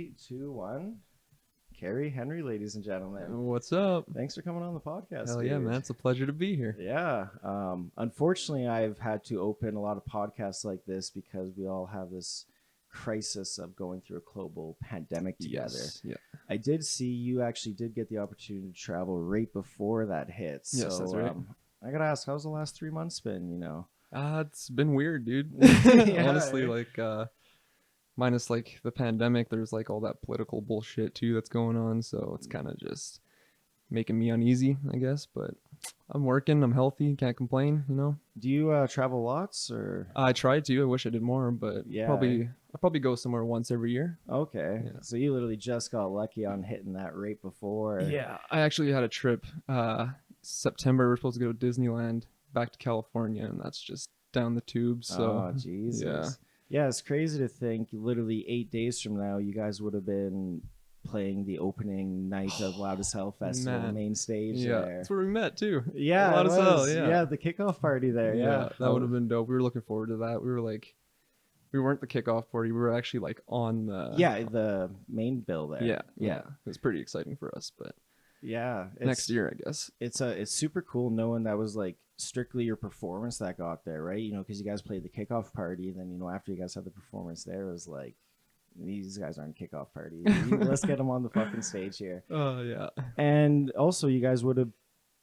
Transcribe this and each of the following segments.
Three, two, one. Carey Henry, ladies and gentlemen. What's up? Thanks for coming on the podcast. Hell dude. yeah, man. It's a pleasure to be here. Yeah. Unfortunately, I've had to open a lot of podcasts like this because we all have this crisis of going through a global pandemic together. Yes. Yeah. I did see you actually did get the opportunity to travel right before that hit. Yes, so, that's right. I gotta ask, how's the last 3 months been? It's been weird, dude. Yeah, Honestly, right? minus the pandemic, there's all that political bullshit too that's going on. So it's kind of just making me uneasy, I guess. But I'm working. I'm healthy. Can't complain. Do you travel lots or? I try to. I wish I did more, but Yeah. I probably go somewhere once every year. Okay. Yeah. So you literally just got lucky on hitting that right before. Yeah, I actually had a trip. September, we're supposed to go to Disneyland back to California, and that's just down the tube. So Oh, Jesus. yeah. Yeah, it's crazy to think literally 8 days from now, you guys would have been playing the opening night of Loud as Hell Festival, Man. main stage Yeah, there. that's where we met too. Yeah, Loud it as Hell. was. Yeah, The kickoff party there. Yeah, that would have been dope. We were looking forward to that. We weren't the kickoff party. We were actually on the the main bill there. Yeah. It was pretty exciting for us, but Yeah, next year, I guess. It's super cool knowing that was strictly your performance that got there, right? Because you guys played the kickoff party, and then after you guys had the performance there, it was like, these guys aren't kickoff party. Let's get them on the fucking stage here. Oh yeah. And also, you guys would have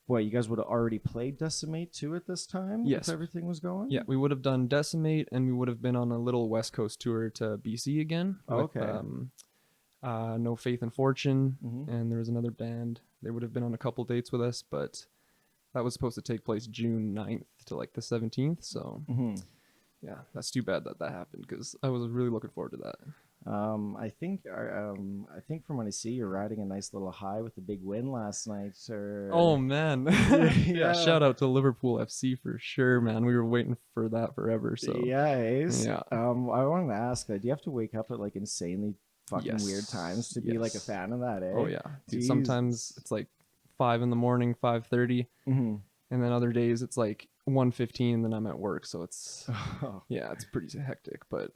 already played Decimate too at this time. Yes. If everything was going. Yeah, we would have done Decimate, and we would have been on a little West Coast tour to BC again. Okay. No Faith and Fortune, Mhm. and there was another band. They would have been on a couple dates with us, but that was supposed to take place June 9th to the 17th. So Mhm. yeah, that's too bad that happened because I was really looking forward to that. I think from what I see, you're riding a nice little high with the big win last night. Oh man, Yeah. yeah! Shout out to Liverpool FC for sure, man. We were waiting for that forever. So Yeah, Ace. Yeah. I wanted to ask, do you have to wake up at insanely fucking Yes. weird times to be a Yes. fan of that? Eh? Oh yeah, dude. Jeez. Sometimes it's 5 in the morning, 5:30, Mhm. and then other days it's 1:15, and then I'm at work. So it's Oh. yeah, it's pretty hectic. But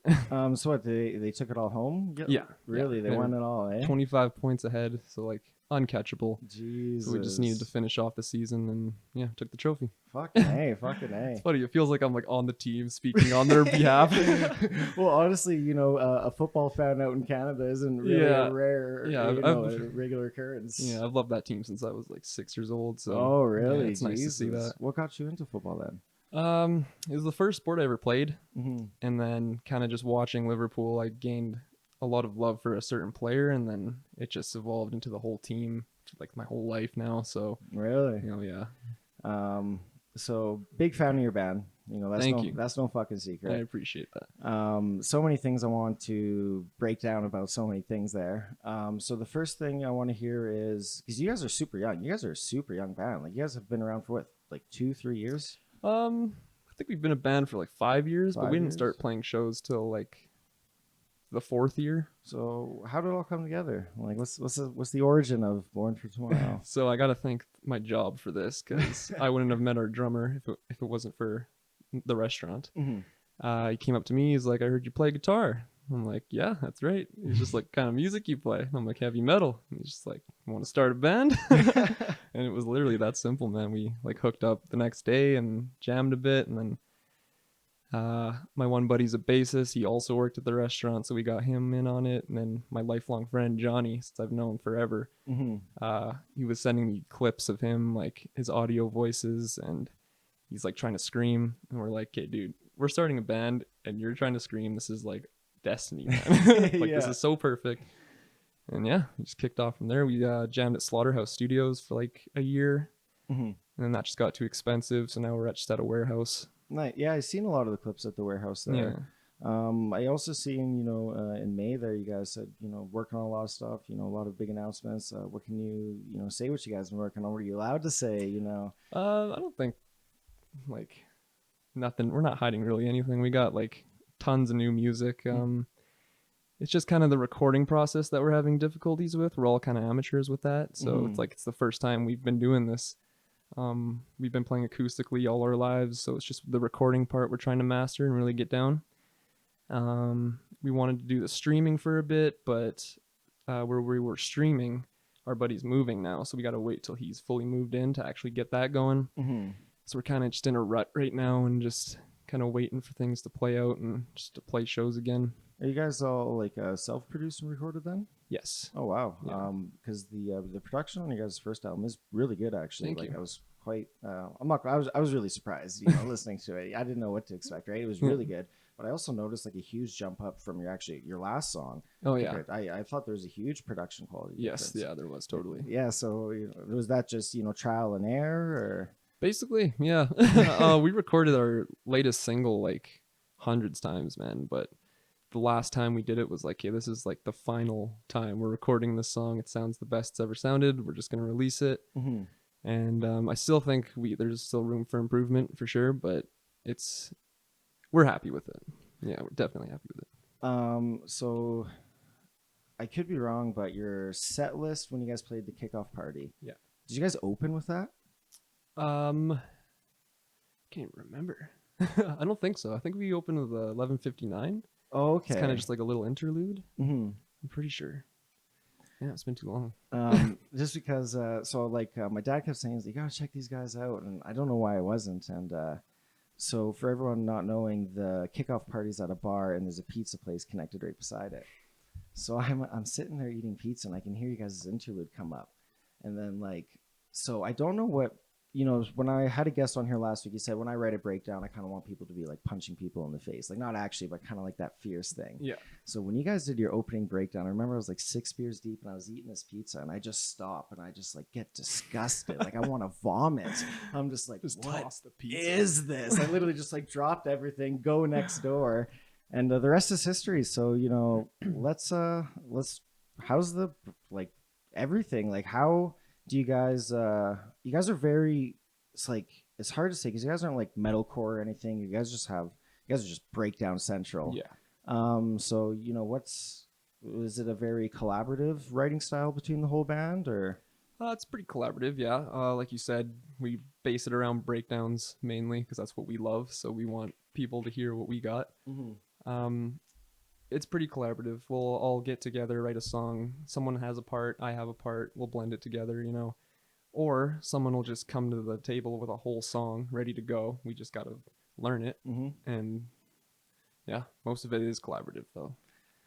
So what? They took it all home? Yeah. Really? Yeah. They won it all, eh? 25 points ahead, so uncatchable. Jesus. So we just needed to finish off the season, and yeah, took the trophy. Fucking A, fucking A. It's funny. It feels like I'm on the team speaking on their behalf. Well, honestly, a football fan out in Canada isn't really Yeah. a rare, Yeah, a regular occurrence. Yeah, I've loved that team since I was 6 years old. So Oh, really? yeah, it's nice to see Jesus. that. What got you into football then? It was the first sport I ever played, Mm-hmm. and then kind of just watching Liverpool, I gained a lot of love for a certain player, and then it just evolved into the whole team, my whole life now. So Really? yeah, So big fan of your band. Thank you. That's no fucking I secret. appreciate that. So many things I want to break down about so many things there. So the first thing I want to hear is, because you guys are super young. You guys are a super young band. You guys have been around for what, 2-3 years? I think we've been a band for 5 years, but 5 we didn't years? start playing shows till the 4th year. So how did it all come together? What's the origin of Born for Tomorrow? So I got to thank my job for this, because I wouldn't have met our drummer if it wasn't for the restaurant. Mm-hmm. He came up to me. He's like, "I heard you play guitar." I'm like, "Yeah, that's right." He's just like, "Kind of music you play?" I'm like, "Heavy metal." And he's just like, "Want to start a band?" And it was literally that simple, man. We hooked up the next day and jammed a bit, and then my one buddy's a bassist. He also worked at the restaurant, so we got him in on it. And then my lifelong friend Johnny, since I've known forever, Mm-hmm. he was sending me clips of him, his audio voices, and he's trying to scream, and we're like, "Okay, dude, we're starting a band, and you're trying to scream. This is destiny, man. This Yeah. is so perfect." And yeah, we just kicked off from there. We jammed at Slaughterhouse Studios for a year, Mm-hmm. and then that just got too expensive, so now we're just at a warehouse. Nice. Yeah, I've seen a lot of the clips at the warehouse Yeah. there. I also seen, in May there, you guys said, working on a lot of stuff, a lot of big announcements. What can you, say what you guys been working on? What are you allowed to say, I don't think nothing. We're not hiding really anything. We got tons of new music. It's just kind of the recording process that we're having difficulties with. We're all kind of amateurs with that, so it's the first time we've been doing this. We've been playing acoustically all our lives, so it's just the recording part we're trying to master and really get down. We wanted to do the streaming for a bit, but where we were streaming, our buddy's moving now, so we got to wait till he's fully moved in to actually get that going. Mm-hmm. So we're kind of just in a rut right now and just kind of waiting for things to play out and just to play shows again. Are you guys all like self-produced and recorded then? Yes. Oh wow! Yeah. Because the production on your guys' first album is really good, actually. Thank like you. I was quite, I'm not. I was really surprised, listening to it. I didn't know what to expect. Right, it was really good. But I also noticed like a huge jump up from your last song. Oh yeah. I thought there was a huge production quality. Yes. difference. Yeah, there was totally. Yeah. So was that just trial and error, or? Basically, yeah. We recorded our latest single like hundreds times, man. But the last time we did it was like, yeah, this is like the final time we're recording this song. It sounds the best it's ever sounded. We're just gonna release it. Mm-hmm. And I still think there's still room for improvement for sure, but we're happy with it. Yeah, we're definitely happy with it. So I could be wrong, but your set list when you guys played the kickoff party. Yeah. Did you guys open with that? Can't remember. I don't think so. I think we opened with 11:59. Oh, okay. It's kind of just like a little interlude. Mm-hmm. I'm pretty sure. Yeah, it's been too long. Just because, my dad kept saying, you gotta check these guys out, and I don't know why I wasn't. And so for everyone not knowing, the kickoff party's at a bar, and there's a pizza place connected right beside it. So I'm sitting there eating pizza, and I can hear you guys' interlude come up, and then so I don't know what. When I had a guest on here last week, he said when I write a breakdown, I kind of want people to be like punching people in the face, like not actually, but kind of like that fierce thing. Yeah. So when you guys did your opening breakdown, I remember I was like 6 beers deep and I was eating this pizza and I just stop and I just like get disgusted, like I want to vomit. I'm just like, what toss the pizza. is this? I literally just like dropped everything, go next door, and the rest is history. So let's how's the everything how do you guys you guys are very, it's hard to say because you guys aren't like metalcore or anything. You guys are just breakdown central. Yeah. So is it a very collaborative writing style between the whole band, or? It's pretty collaborative, yeah. Like you said, we base it around breakdowns mainly because that's what we love. So we want people to hear what we got. Mm-hmm. It's pretty collaborative. We'll all get together, write a song. Someone has a part, I have a part. We'll blend it together, Or someone will just come to the table with a whole song ready to go. We just got to learn it. Mm-hmm. And yeah, most of it is collaborative though.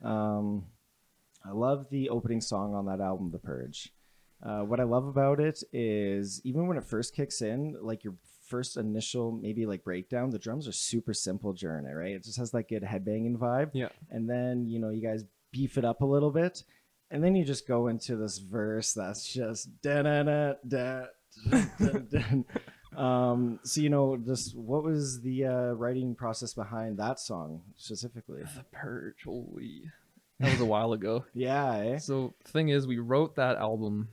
I love the opening song on that album, The Purge. What I love about it is even when it first kicks in, like your first initial maybe like breakdown, the drums are super simple during it, right? It just has that good headbanging vibe. Yeah. And then, you guys beef it up a little bit. And then you just go into this verse that's just da-da-da-da. So, just what was the writing process behind that song specifically? The Purge, holy. That was a while ago. Yeah, eh? So the thing is, we wrote that album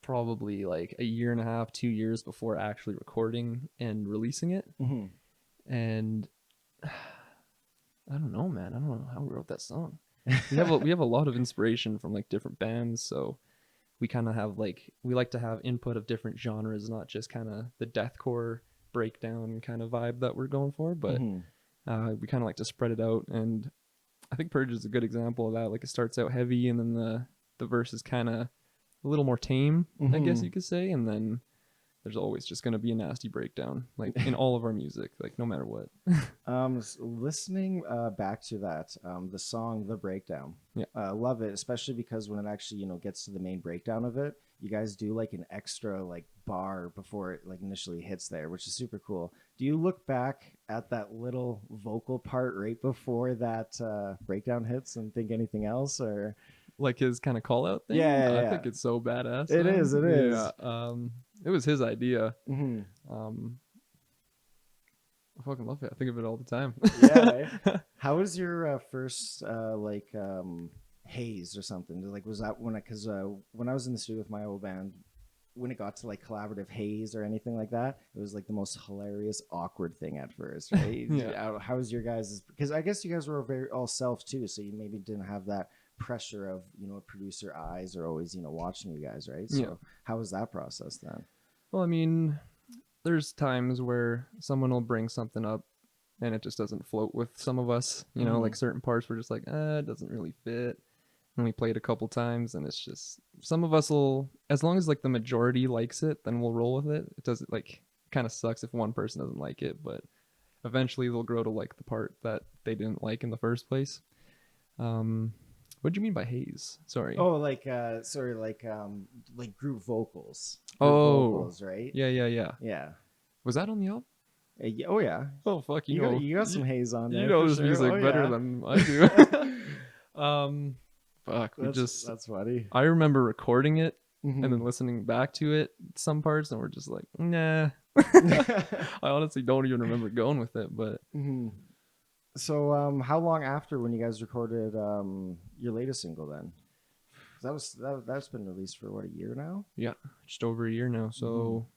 probably like a year and a half, 2 years before actually recording and releasing it. Mm-hmm. And I don't know, man. I don't know how we wrote that song. We have a lot of inspiration from like different bands, so we kind of have we like to have input of different genres, not just kind of the deathcore breakdown kind of vibe that we're going for, but we kind of like to spread it out. And I think Purge is a good example of that. Like it starts out heavy, and then the verse is kind of a little more tame, I guess you could say, and then there's always just going to be a nasty breakdown, like in all of our music, like no matter what. Listening back to that, the song The Breakdown, love it, especially because when it actually gets to the main breakdown of it, you guys do like an extra like bar before it like initially hits there, which is super cool. Do you look back at that little vocal part right before that breakdown hits and think anything else, or like his kind of call out thing? Yeah. I think it's so badass. It is. Yeah. It was his idea. Mm-hmm. I fucking love it. I think of it all the time. Yeah. How was your first haze or something? Like, was that because when I was in the studio with my old band, when it got to like collaborative haze or anything like that, it was like the most hilarious, awkward thing at first, right? Yeah. How was your guys'? Because I guess you guys were very all self too, so you maybe didn't have that pressure of producer eyes are always watching you guys, right? So how was that process then? Well, I mean, there's times where someone will bring something up and it just doesn't float with some of us, like certain parts were just like, it doesn't really fit. and we played a couple times, and it's just some of us will, as long as like the majority likes it, then we'll roll with it. It doesn't like kind of sucks if one person doesn't like it, but eventually they'll grow to like the part that they didn't like in the first place. What do you mean by haze? Sorry. Oh, sorry, like group vocals. Group Oh, vocals, right? yeah. Yeah. Was that on the album? Oh yeah. Oh fuck, You got some haze on there. you know for this sure. music Oh, better yeah. than I do. Fuck, That's funny. I remember recording it and then Mhm. listening back to it some parts, and we're just like, nah. I honestly don't even remember going with it, but Mhm. So, how long after when you guys recorded your latest single then? 'Cause that's been released for what, a year now? yeah, just over a year now. So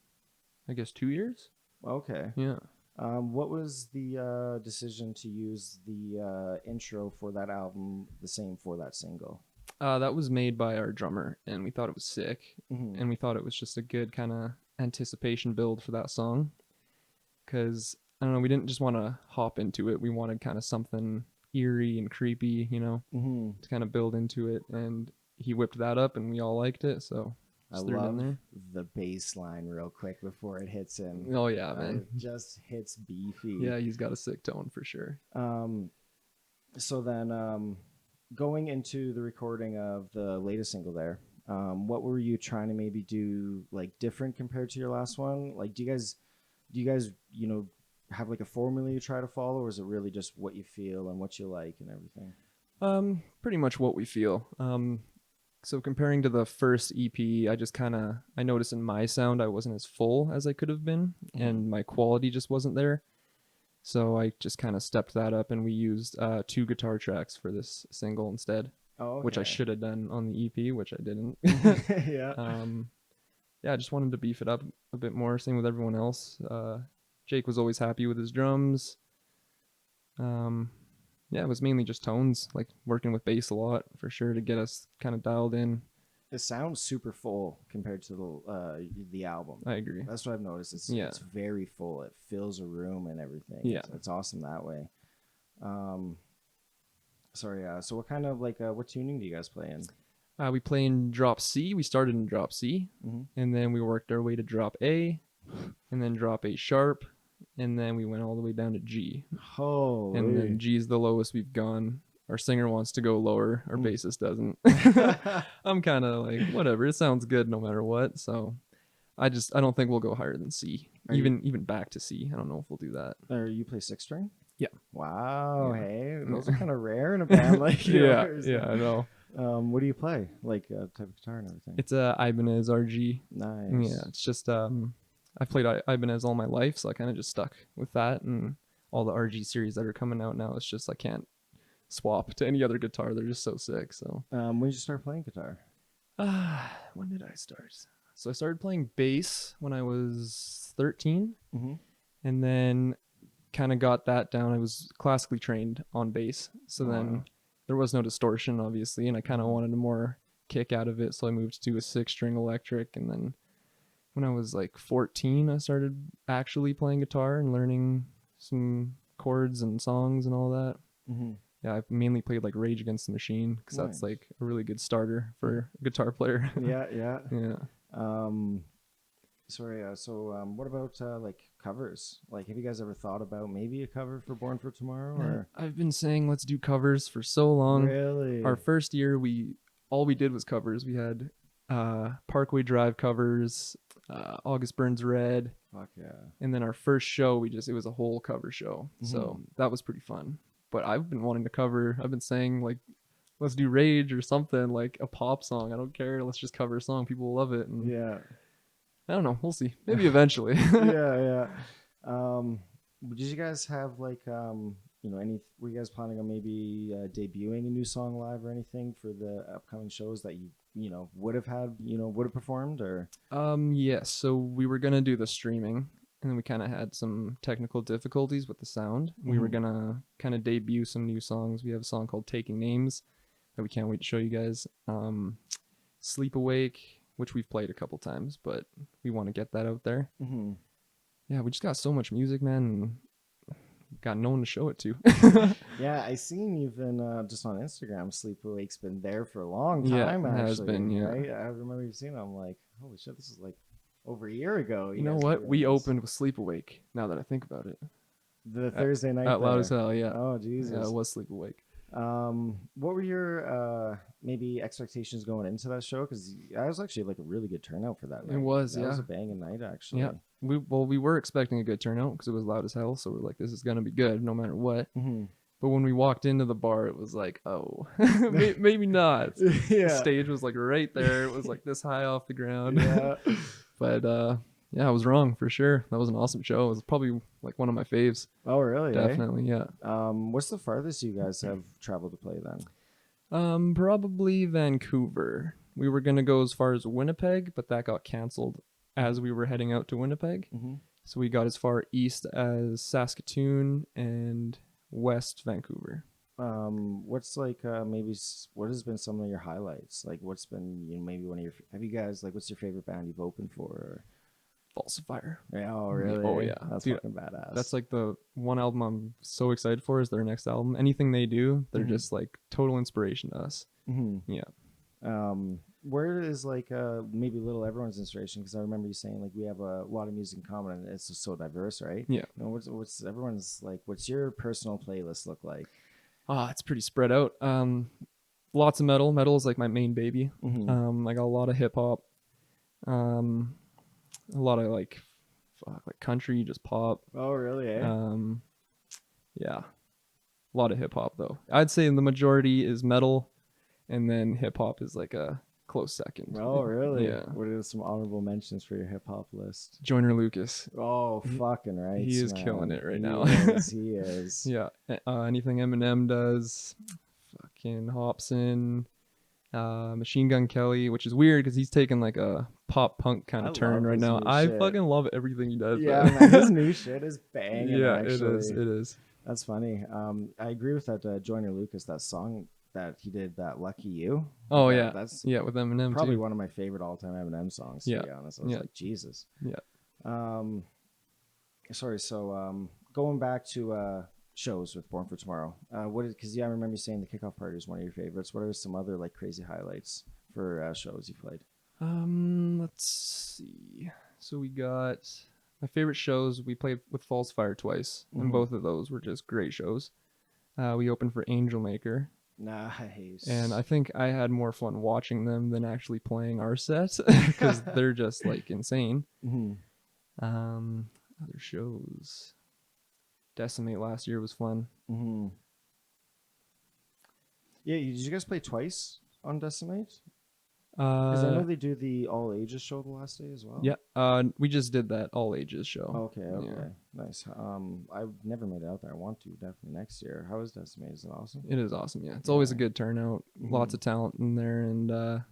I guess 2 years. Okay. Yeah. What was the decision to use the intro for that album the same for that single? That was made by our drummer, and we thought it was sick, Mhm. and we thought it was just a good kind of anticipation build for that song. Because I don't know, we didn't just want to hop into it. We wanted kind of something eerie and creepy, Mhm. to kind of build into it. And he whipped that up, and we all liked it, so I just threw it in love there. the bass line real quick before it hits in. Oh yeah, man. It just hits beefy. Yeah, he's got a sick tone for sure. So then, going into the recording of the latest single there, what were you trying to maybe do like different compared to your last one? Like, do you guys, have like a formula you try to follow, or is it really just what you feel and what you like and everything? Pretty much what we feel. So comparing to the first EP, I noticed in my sound I wasn't as full as I could have been, and my quality just wasn't there. So I just kind of stepped that up, and we used 2 guitar tracks for this single instead, Oh, okay. which I should have done on the EP, which I didn't. Yeah. Yeah, I just wanted to beef it up a bit more. Same with everyone else. Jake was always happy with his drums. Yeah, it was mainly just tones, like working with bass a lot for sure to get us kind of dialed in. It sounds super full compared to the album. I agree. That's what I've noticed. It's very full. It fills a room and everything. Yeah. It's awesome that way. Sorry. So what kind of what tuning do you guys play in? We play in drop C. We started in drop C, and then we worked our way to drop A, and then drop A sharp, and then we went all the way down to G. Oh. And then G is the lowest we've gone. Our singer wants to go lower. Our bassist doesn't. I'm kind of like, whatever. It sounds good no matter what. So I don't think we'll go higher than C. Even back to C. I don't know if we'll do that. Or you play 6-string? Yeah. Wow. Yeah. Hey, those are kind of rare in a band like yours. Yeah, I know. What do you play? Like type of guitar and everything? It's a Ibanez RG. Nice. Yeah, it's just I've played Ibanez all my life, so I kind of just stuck with that, and all the RG series that are coming out now, it's just I can't swap to any other guitar. They're just so sick. So when did you start playing guitar? when did I start? So I started playing bass when I was 13, and then kind of got that down. I was classically trained on bass, so then there was no distortion, obviously, and I kind of wanted more kick out of it, so I moved to a 6-string electric, and then when I was like 14, I started actually playing guitar and learning some chords and songs and all that. Yeah, I mainly played like Rage Against the Machine because that's like a really good starter for a guitar player. Yeah. Sorry. What about like covers? Like, have you guys ever thought about maybe a cover for Born for Tomorrow? Or I've been saying let's do covers for so long. really, Our first year, all we did was covers. We had Parkway Drive covers, August Burns Red. Fuck yeah. And then our first show, it was a whole cover show. So that was pretty fun. But I've been wanting to cover, I've been saying like, let's do Rage or something, like a pop song. I don't care. Let's just cover a song. People will love it. And Yeah. I don't know. We'll see. Maybe eventually. Yeah. Did you guys have like were you guys planning on maybe debuting a new song live or anything for the upcoming shows that you would have performed? Or yes. So we were gonna do the streaming, and then we kind of had some technical difficulties with the sound. We were gonna kind of debut some new songs. We have a song called Taking Names that we can't wait to show you guys. Sleep Awake, which we've played a couple times, but we want to get that out there. Yeah, we just got so much music, man, and got no one to show it to. Yeah, I seen you've been just on Instagram. Sleep Awake's been there for a long Yeah, time, it has actually. been, yeah. Right? I remember you seen it. I'm like, holy shit, this is like over a year ago. You know guys were what? doing We this. opened with Sleep Awake. Now that I think about it, The Thursday night out loud there. as hell. Yeah. Oh Yeah, Jesus. it was Sleep Awake. What were your maybe expectations going into that show? Because I was actually like a really good turnout for that night. It was, That yeah. was a banging night, actually. Yeah. We were expecting a good turnout because it was loud as hell. So we're like, this is gonna be good no matter what. Mm-hmm. But when we walked into the bar, it was like, oh, maybe not. Yeah. The stage was like right there. It was like this high off the ground. Yeah. But yeah, I was wrong for sure. That was an awesome show. It was probably like one of my faves. Oh, really? Eh? Definitely, yeah. What's the farthest you guys have traveled to play then? Probably Vancouver. We were gonna go as far as Winnipeg, but that got canceled as we were heading out to Winnipeg. Mm-hmm. So we got as far east as Saskatoon and West Vancouver. What's like maybe what has been some of your highlights? Like, what's been maybe one of your have you guys like what's your favorite band you've opened for? Or... Falsifier. Yeah, oh really? Oh yeah, That's dude, fucking badass. that's like the one album I'm so excited for is their next album. Anything they do, they're just like total inspiration to us. Mm-hmm. Yeah. Where is like maybe little everyone's inspiration? Because I remember you saying like we have a lot of music in common and it's just so diverse, right? Yeah. You know, what's everyone's like? What's your personal playlist look like? It's pretty spread out. Lots of metal. Metal is like my main baby. Mm-hmm. I got a lot of hip hop. A lot of like country, just pop. Oh really? Eh? Yeah. A lot of hip hop though. I'd say the majority is metal, and then hip hop is like a close second. Oh really? Yeah. What are some honorable mentions for your hip hop list? Joyner Lucas. Oh fucking right. He is killing it right now. He is. Yeah. Anything Eminem does, fucking Hobson, Machine Gun Kelly, which is weird because he's taking like a pop punk kind I of turn love right his now. new I shit. fucking love everything he does. Yeah, man. man, his new shit is banging. Yeah, actually. it is. It is. That's funny. I agree with that. Joyner Lucas, that song that he did, that "Lucky You." Oh Yeah, yeah, that's with Eminem probably too. one of my favorite all-time Eminem songs. To Yeah. be honest, I was Yeah. like, Jesus. Yeah. Sorry. So, going back to shows with Born for Tomorrow. Because I remember you saying the kickoff party was one of your favorites. What are some other like crazy highlights for shows you played? Let's see. So we got my favorite shows. We played with Falsifier twice, and both of those were just great shows. We opened for Angel Maker. Nice. And I think I had more fun watching them than actually playing our set because they're just like insane. Mm-hmm. Other shows. Decimate last year was fun. Mm-hmm. Yeah, did you guys play twice on Decimate? Because I know they do the all ages show the last day as well. Yeah, we just did that all ages show. Okay, nice. I've never made it out there. I want to definitely next year. How is Decimate? Is it awesome? It is awesome. Yeah, it's always a good turnout. Lots of talent in there, and there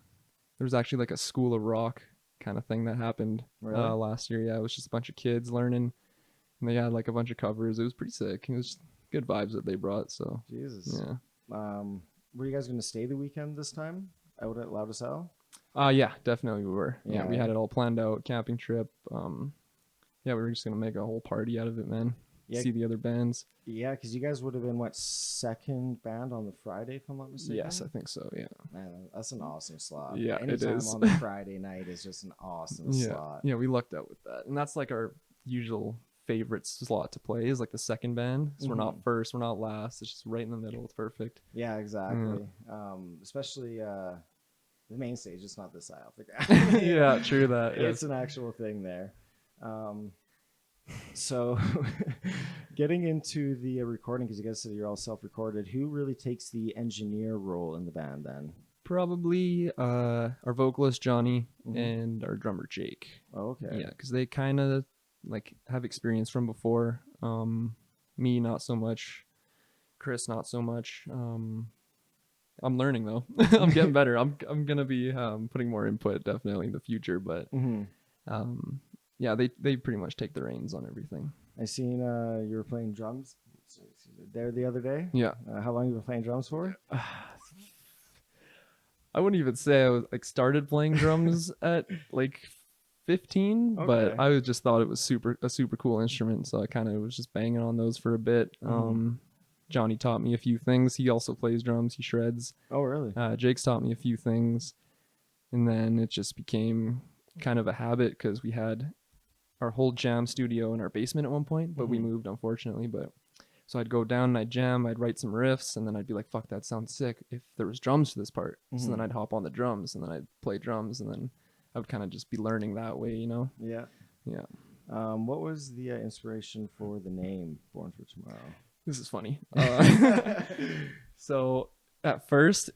was actually like a School of Rock kind of thing that happened last year. Yeah, it was just a bunch of kids learning, and they had like a bunch of covers. It was pretty sick. It was just good vibes that they brought. So Jesus. yeah. Were you guys going to stay the weekend this time out at Loud as Hell? Yeah, definitely we were. Yeah, we Yeah. had it all planned out, camping trip. Yeah, we were just gonna make a whole party out of it, man. Yeah. See the other bands. Yeah, because you guys would have been second band on the Friday, if I'm not mistaken. Yes, I think so. Yeah. Man, that's an awesome slot. Yeah, it Anytime is. on the Friday night is just an awesome slot. Yeah, we lucked out with that, and that's like our usual favorite slot to play is like the second band. So we're not first, we're not last. It's just right in the middle. It's perfect. Yeah, exactly. Especially the main stage. It's not this side off the ground. Yeah, true that. It's an actual thing there. So getting into the recording, because you guys said you're all self-recorded, who really takes the engineer role in the band then? Probably our vocalist Johnny and our drummer Jake. Oh, okay. Yeah, because they kind of like have experience from before. Me not so much. Chris not so much. I'm learning though. I'm getting better. I'm gonna be putting more input definitely in the future, but yeah, they pretty much take the reins on everything. I seen you were playing drums there the other day. Yeah. How long have you been playing drums for? I wouldn't even say I was like started playing drums at like 15, Okay. but I just thought it was a super cool instrument, so I kind of was just banging on those for a bit. Johnny taught me a few things. He also plays drums. He shreds. Oh, really? Jake's taught me a few things, and then it just became kind of a habit because we had our whole jam studio in our basement at one point, but we moved, unfortunately. But so I'd go down and I'd jam, I'd write some riffs, and then I'd be like, fuck, that sounds sick if there was drums for this part. So then I'd hop on the drums, and then I'd play drums, and then I would kind of just be learning that way, you know? Yeah. Yeah. What was the inspiration for the name Born for Tomorrow? This is funny. So at first,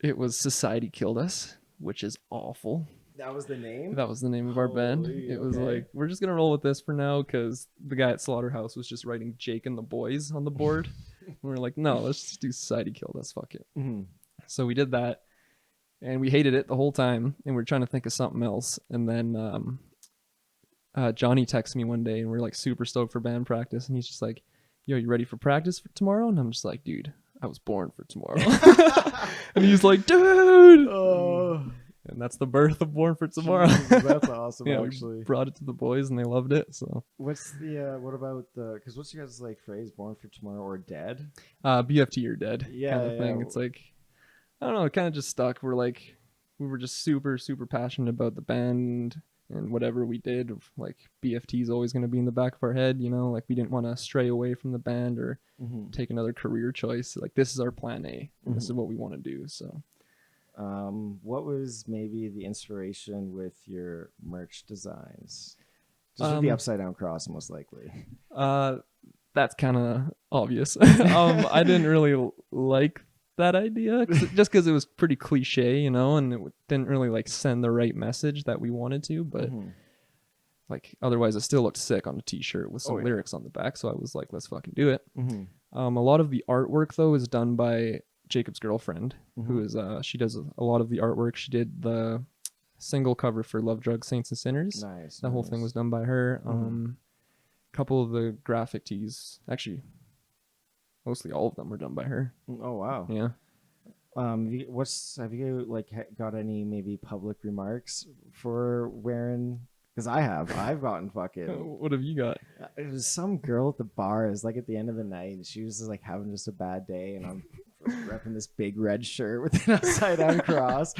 it was Society Killed Us, which is awful. That was the name? That was the name of our band. It was like, we're just going to roll with this for now because the guy at Slaughterhouse was just writing Jake and the Boys on the board. We were like, no, let's just do Society Killed Us. Fuck it. So we did that, and we hated it the whole time, and we were trying to think of something else. And then Johnny texted me one day, and we are like super stoked for band practice, and he's just like, yo, you ready for practice for tomorrow? And I'm just like, dude, I was born for tomorrow. And he's like, dude. And that's the birth of Born for Tomorrow. Jesus, that's awesome, yeah, actually. We brought it to the boys, and they loved it. So what's the what about the, because what's your guys' like phrase, Born for Tomorrow or dead? BFT or dead kind of thing. Yeah. It's like, I don't know, it kind of just stuck. We were just super passionate about the band and whatever we did. Like BFT is always going to be in the back of our head, you know, like we didn't want to stray away from the band or take another career choice. Like this is our plan A, and this is what we want to do. So what was maybe the inspiration with your merch designs? Just with the upside down cross, most likely. That's kind of obvious. I didn't really like that idea just because it was pretty cliche, you know, and it didn't really like send the right message that we wanted to. But like otherwise, it still looked sick on a t-shirt with some lyrics on the back. So I was like, let's fucking do it. A lot of the artwork though is done by Jacob's girlfriend, who is she does a lot of the artwork. She did the single cover for Love, Drugs, Saints and Sinners. Nice. That whole thing was done by her. Couple of the graphic tees, actually mostly all of them were done by her. Oh wow. Yeah. Have you like got any maybe public remarks for wearing? Because I've gotten fucking. What have you got? It was some girl at the bar. It was like at the end of the night, and she was just like having just a bad day, and I'm repping this big red shirt with an upside down cross,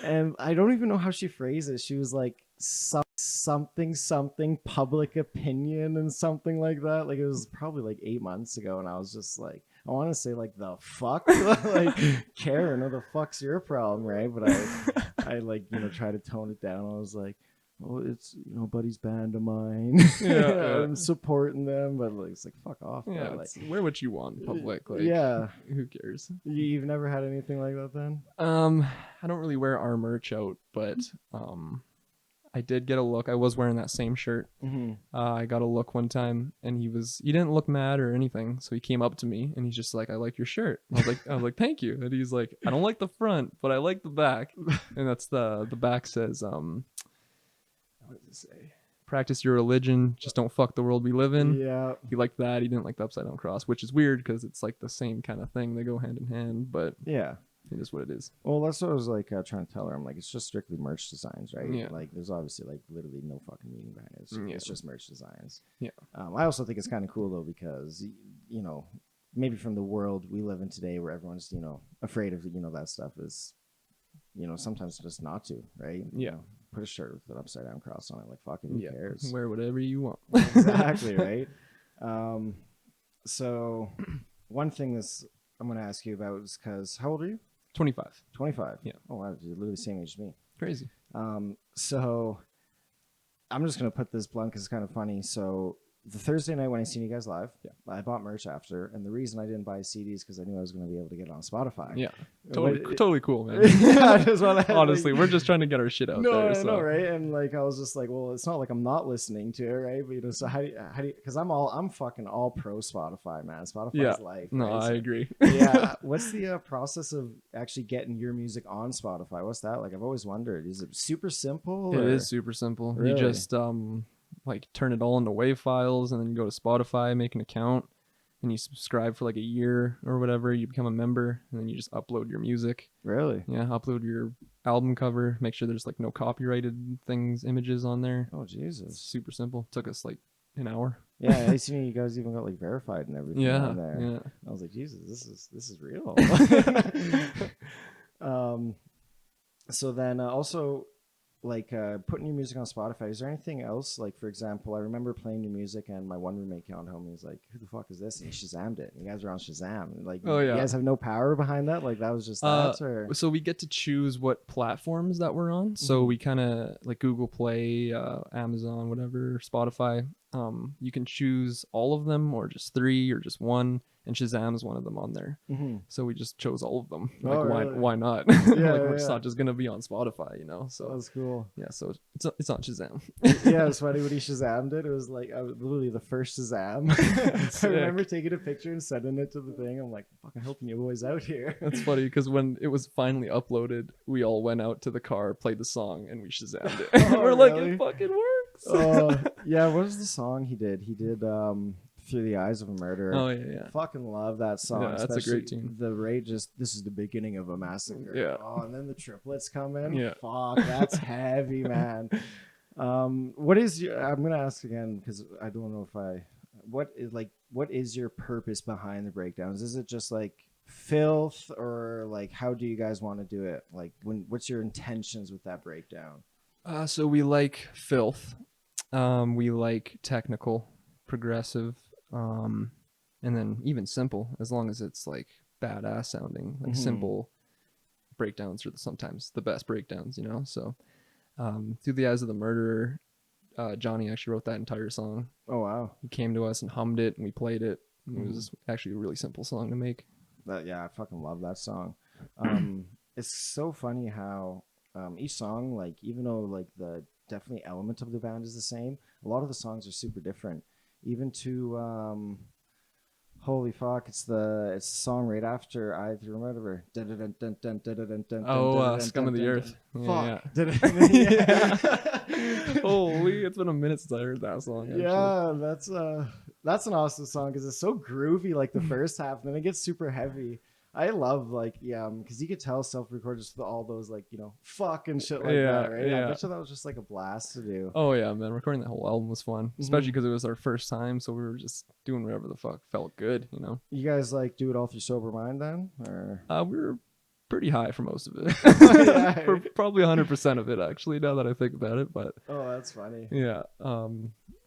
and I don't even know how she phrased it. She was like something public opinion and something like that. Like it was probably like 8 months ago, and I was just like, I want to say like the fuck, like Karen, what the fuck's your problem, right? But I like, you know, try to tone it down. I was like, oh, it's, you know, buddy's band of mine. Yeah. I'm supporting them, but like, it's like, fuck off. Yeah, like, wear what you want in public. Like, yeah. Who cares? You've never had anything like that then? I don't really wear our merch out, but I did get a look. I was wearing that same shirt. I got a look one time, and he didn't look mad or anything. So he came up to me, and he's just like, "I like your shirt." I was like, "Thank you." And he's like, "I don't like the front, but I like the back." And that's the back says, what does it say? Practice your religion, just don't fuck the world we live in. Yeah. He liked that. He didn't like the upside down cross, which is weird because it's like the same kind of thing. They go hand in hand, but yeah. It is what it is. Well, that's what I was like trying to tell her. I'm like, it's just strictly merch designs, right? Yeah. Like, there's obviously like literally no fucking meaning behind it. It's just merch designs. Yeah. I also think it's kind of cool though because, you know, maybe from the world we live in today where everyone's, you know, afraid of, you know, that stuff is, you know, sometimes just not to, right? Yeah. You know, put a shirt with an upside down cross on it. Like, fucking who cares? Wear whatever you want. Exactly, right? So one thing I'm going to ask you about is because, how old are you? 25. 25? Yeah. Oh, wow. You're literally the same age as me. Crazy. So I'm just going to put this blunt because it's kind of funny. So the Thursday night when I seen you guys live, I bought merch after. And the reason I didn't buy CDs because I knew I was going to be able to get it on Spotify. Yeah. Totally cool, man. Yeah, I just wanna, honestly, we're just trying to get our shit out there. I know, right? And like, I was just like, well, it's not like I'm not listening to it, right? But you know, so how do you, because I'm fucking all pro Spotify, man. Spotify's life. No, right? I agree. Yeah. What's the process of actually getting your music on Spotify? What's that like? I've always wondered. Is it super simple? It is super simple. Really? You just like turn it all into WAV files, and then you go to Spotify, make an account, and you subscribe for like a year or whatever. You become a member, and then you just upload your music. Really? Yeah, upload your album cover. Make sure there's like no copyrighted images on there. Oh It's Jesus. super simple. Took us like an hour. Yeah, I seen you guys even got like verified and everything Yeah, on there. yeah. I was like, Jesus, this is real. So then also like putting your music on Spotify, is there anything else? Like, for example, I remember playing your music and my one roommate came home and he was like, who the fuck is this? And he Shazammed it. And you guys are on Shazam. Like, Oh, you yeah. guys have no power behind that? Like, that was just that? Or? So we get to choose what platforms that we're on. So we kind of like Google Play, Amazon, whatever, Spotify. You can choose all of them or just 3 or just 1. And Shazam is one of them on there. So we just chose all of them. Like, why not? It's not just going to be on Spotify, you know? So that's cool. Yeah, so it's on Shazam. Yeah, it was funny when he Shazammed it. It was like literally the first Shazam. I remember taking a picture and sending it to the thing. I'm like, fucking helping you boys out here. That's funny because when it was finally uploaded, we all went out to the car, played the song, and we Shazammed it. We're like, it fucking works. Yeah, what was the song he did? He did Through the Eyes of a Murderer. Oh yeah. Fucking love that song. Yeah, that's a great tune. The rate this is the beginning of a massacre. Yeah. Oh, and then the triplets come in. Yeah. Fuck, that's heavy, man. What is your? I'm gonna ask again because I don't know if I. What is your purpose behind the breakdowns? Is it just like filth, or like how do you guys want to do it? Like what's your intentions with that breakdown? So we like filth. We like technical, progressive, and then even simple, as long as it's like badass sounding. Like simple breakdowns are sometimes the best breakdowns, you know? So Through the Eyes of the Murderer, Johnny actually wrote that entire song. Oh wow. He came to us and hummed it and we played it. And it was actually a really simple song to make. Yeah, I fucking love that song. It's so funny how each song, like, even though like the definitely element of the band is the same, a lot of the songs are super different. Even to holy fuck, it's the song right after I remember. Oh, Scum of the Earth. Fuck. Holy, it's been a minute since I heard that song. Actually. Yeah, that's an awesome song because it's so groovy, like the first half, and then it gets super heavy. I love because you could tell self-record just all those like, you know, fuck and shit like that, right? Yeah. I bet you that was just like a blast to do. Oh yeah, man, recording that whole album was fun, especially because it was our first time, so we were just doing whatever the fuck felt good, you know. You guys like do it all through sober mind then, or? We were pretty high for most of it, for probably 100% of it actually. Now that I think about it, but oh, that's funny. Yeah,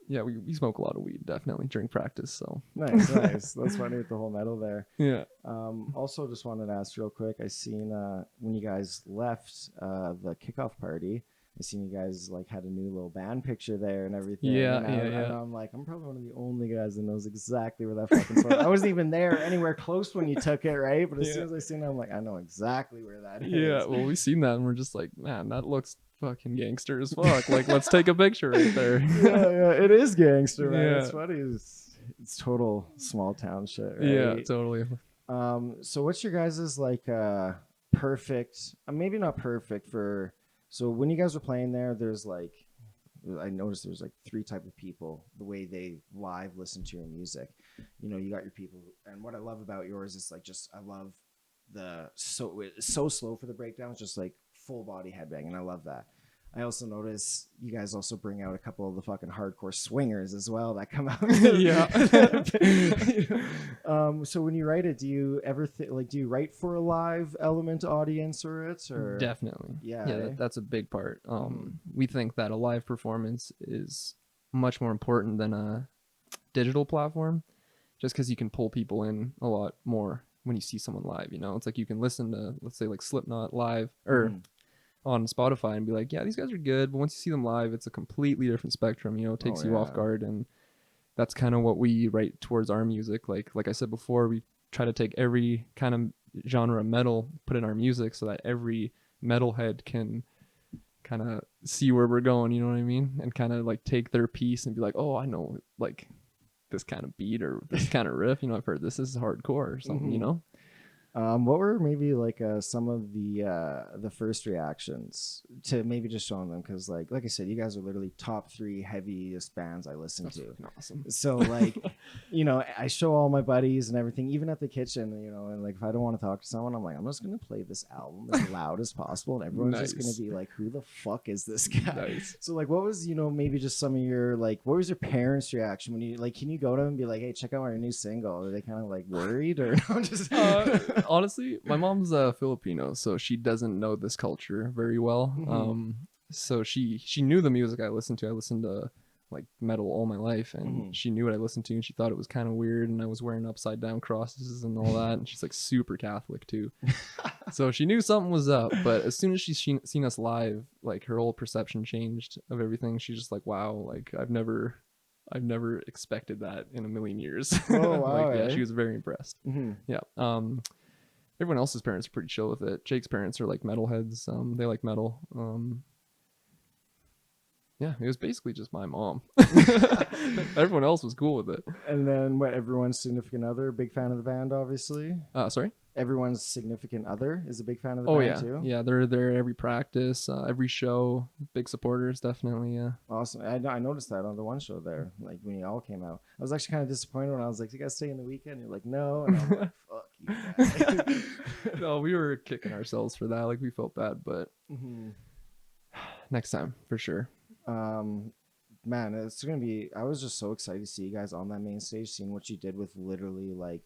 yeah, we smoke a lot of weed definitely during practice. So nice. That's funny with the whole metal there. Yeah. Also, just wanted to ask real quick. I seen when you guys left the kickoff party, I seen you guys like had a new little band picture there and everything. Yeah, and I'm like, I'm probably one of the only guys that knows exactly where that fucking song. I wasn't even there anywhere close when you took it, right? But as soon as I seen it, I'm like, I know exactly where that is. Yeah. Well, we seen that and we're just like, man, that looks fucking gangster as fuck. Like, let's take a picture right there. Yeah, it is gangster, man. Yeah. It's funny. It's total small town shit, right? Yeah, totally. So what's your guys's like perfect? Maybe not perfect for. So when you guys were playing there, there's like, I noticed there's like 3 type of people. The way they live listen to your music, you know, you got your people, and what I love about yours is like I love it's so slow for the breakdowns, just like full body headbang, and I love that. I also notice you guys also bring out a couple of the fucking hardcore swingers as well that come out. Yeah. So when you write it, do you ever do you write for a live element audience or Definitely. Yeah, that's a big part. We think that a live performance is much more important than a digital platform, just because you can pull people in a lot more when you see someone live. You know, it's like you can listen to, let's say, like Slipknot live or on Spotify and be like, yeah, these guys are good, but once you see them live, it's a completely different spectrum. You know, it takes you off guard, and that's kind of what we write towards our music. Like I said before, we try to take every kind of genre of metal, put in our music, so that every metalhead can kind of see where we're going. You know what I mean? And kind of like take their piece and be like, oh, I know like this kind of beat or this kind of riff. You know, I've heard this is hardcore or something. You know. What were maybe like some of the first reactions to maybe just showing them? Because like I said, you guys are literally top 3 heaviest bands I listen That's to. fucking awesome. So like, you know, I show all my buddies and everything, even at the kitchen, you know, and like if I don't want to talk to someone, I'm like, I'm just gonna play this album as loud as possible, and everyone's just gonna Nice. be like, who the fuck is this guy? Nice. So like, what was, you know, maybe just some of your like, what was your parents' reaction when you like, can you go to them and be like, hey, check out our new single? Are they kind of like worried or I'm just Honestly, my mom's Filipino, so she doesn't know this culture very well. So she knew the music I listened to. I listened to like metal all my life, and she knew what I listened to, and she thought it was kind of weird, and I was wearing upside down crosses and all that, and she's like super Catholic too. So she knew something was up, but as soon as she's seen us live, like her whole perception changed of everything. She's just like, wow, like I've never expected that in a million years. Oh wow, Like, yeah, eh? she was very impressed. Yeah. Everyone else's parents are pretty chill with it. Jake's parents are like metalheads. They like metal. Yeah, it was basically just my mom. Everyone else was cool with it. And then what? Everyone's significant other, big fan of the band, obviously. Sorry? Everyone's significant other is a big fan of the Oh band yeah, too. yeah. They're there every practice, every show. Big supporters, definitely. Yeah. Awesome. I noticed that on the one show there, like when you all came out. I was actually kind of disappointed when I was like, "You guys stay in the weekend?" You're like, "No," and I'm like, "Fuck you guys." No, we were kicking ourselves for that. Like we felt bad, but next time for sure. Man, it's gonna be. I was just so excited to see you guys on that main stage, seeing what you did with literally like,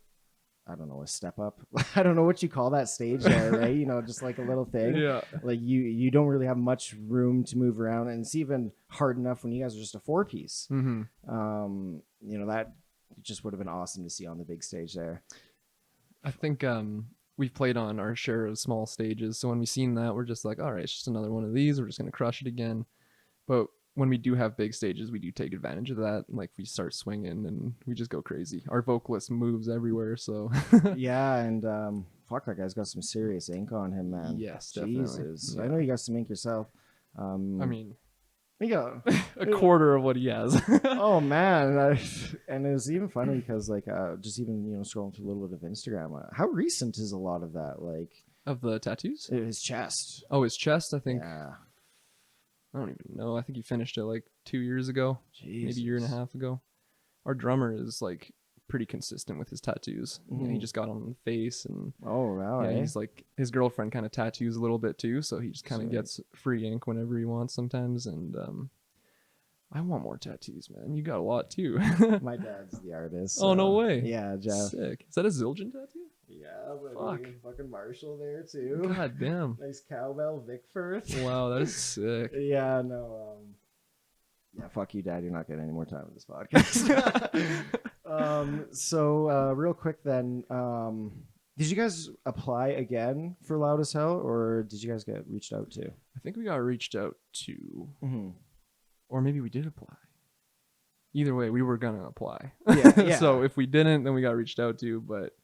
I don't know, a step up. I don't know what you call that stage there, right? You know, just like a little thing. Yeah. Like you don't really have much room to move around, and it's even hard enough when you guys are just a 4-piece. You know, that just would have been awesome to see on the big stage there. I think we've played on our share of small stages, so when we seen that, we're just like, all right, it's just another one of these. We're just gonna crush it again. But when we do have big stages, we do take advantage of that. Like we start swinging and we just go crazy. Our vocalist moves everywhere, so Yeah, and fuck, that guy's got some serious ink on him, man. Yes, definitely. Jesus, Yeah. I know you got some ink yourself. I mean, you got a quarter of what he has. Oh man, and it was even funny because like just even, you know, scrolling through a little bit of Instagram. How recent is a lot of that? Like Of the tattoos? his chest. Oh, his chest, I think. Yeah. I don't even know. I think he finished it like 2 years ago, maybe a year and a half ago. Our drummer is like pretty consistent with his tattoos. Yeah, he just got on the face, and Oh wow. yeah, eh? he's like, his girlfriend kind of tattoos a little bit too, so he just kind of Sweet. gets free ink whenever he wants sometimes. And I want more tattoos, man. You got a lot too. My dad's the artist. Oh, no so- way. Yeah, Jeff. Sick. Is that a Zildjian tattoo? Yeah, but Fuck. fucking Marshall there too. God damn. Nice cowbell, Vic Firth. Wow, that is sick. Yeah, no. Yeah, fuck you, Dad. You're not getting any more time with this podcast. So real quick then, did you guys apply again for Loud as Hell, or did you guys get reached out to? I think we got reached out to, Mm-hmm. or maybe we did apply. Either way, we were gonna apply. Yeah. So if we didn't, then we got reached out to, but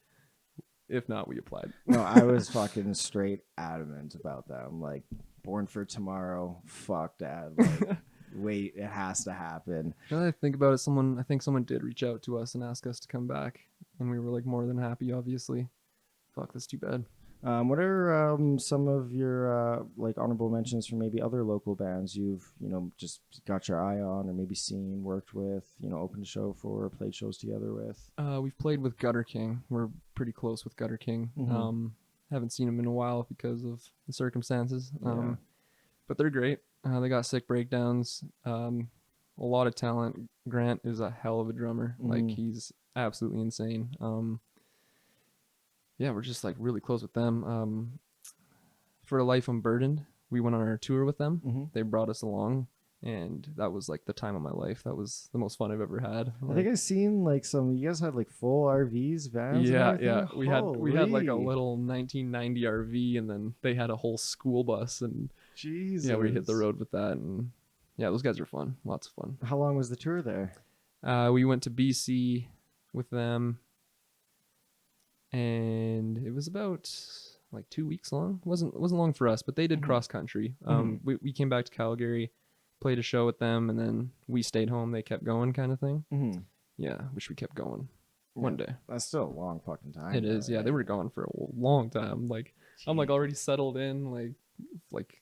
if not, we applied. No, I was fucking straight adamant about that. I'm like, Born for Tomorrow. Fuck, Dad. Like, wait, it has to happen. Now that I think about it, I think someone did reach out to us and ask us to come back, and we were like more than happy, obviously. Fuck, that's too bad. What are some of your like honorable mentions for maybe other local bands you've, you know, just got your eye on, or maybe seen, worked with, you know, opened a show for, played shows together with? We've played with Gutter King. We're pretty close with Gutter King. Haven't seen him in a while because of the circumstances. Yeah. But they're great. They got sick breakdowns. A lot of talent. Grant is a hell of a drummer. Like, he's absolutely insane. Yeah, we're just like really close with them. For a Life Unburdened, we went on our tour with them. They brought us along, and that was like the time of my life. That was the most fun I've ever had. I think I've seen like some. You guys had like full RVs, vans. and Yeah, everything? We had like a Holy. little 1990 RV, and then they had a whole school bus, and Jesus. yeah, we hit the road with that, and yeah, those guys are fun. Lots of fun. How long was the tour there? We went to BC with them, and it was about like 2 weeks long. It wasn't long for us, but they did cross country. We came back to Calgary, played a show with them, and then we stayed home. They kept going, kind of thing. Yeah, wish we kept going. one day. That's still a long fucking time. It is. though, Yeah, right? they were gone for a long time. Like I'm like already settled in, like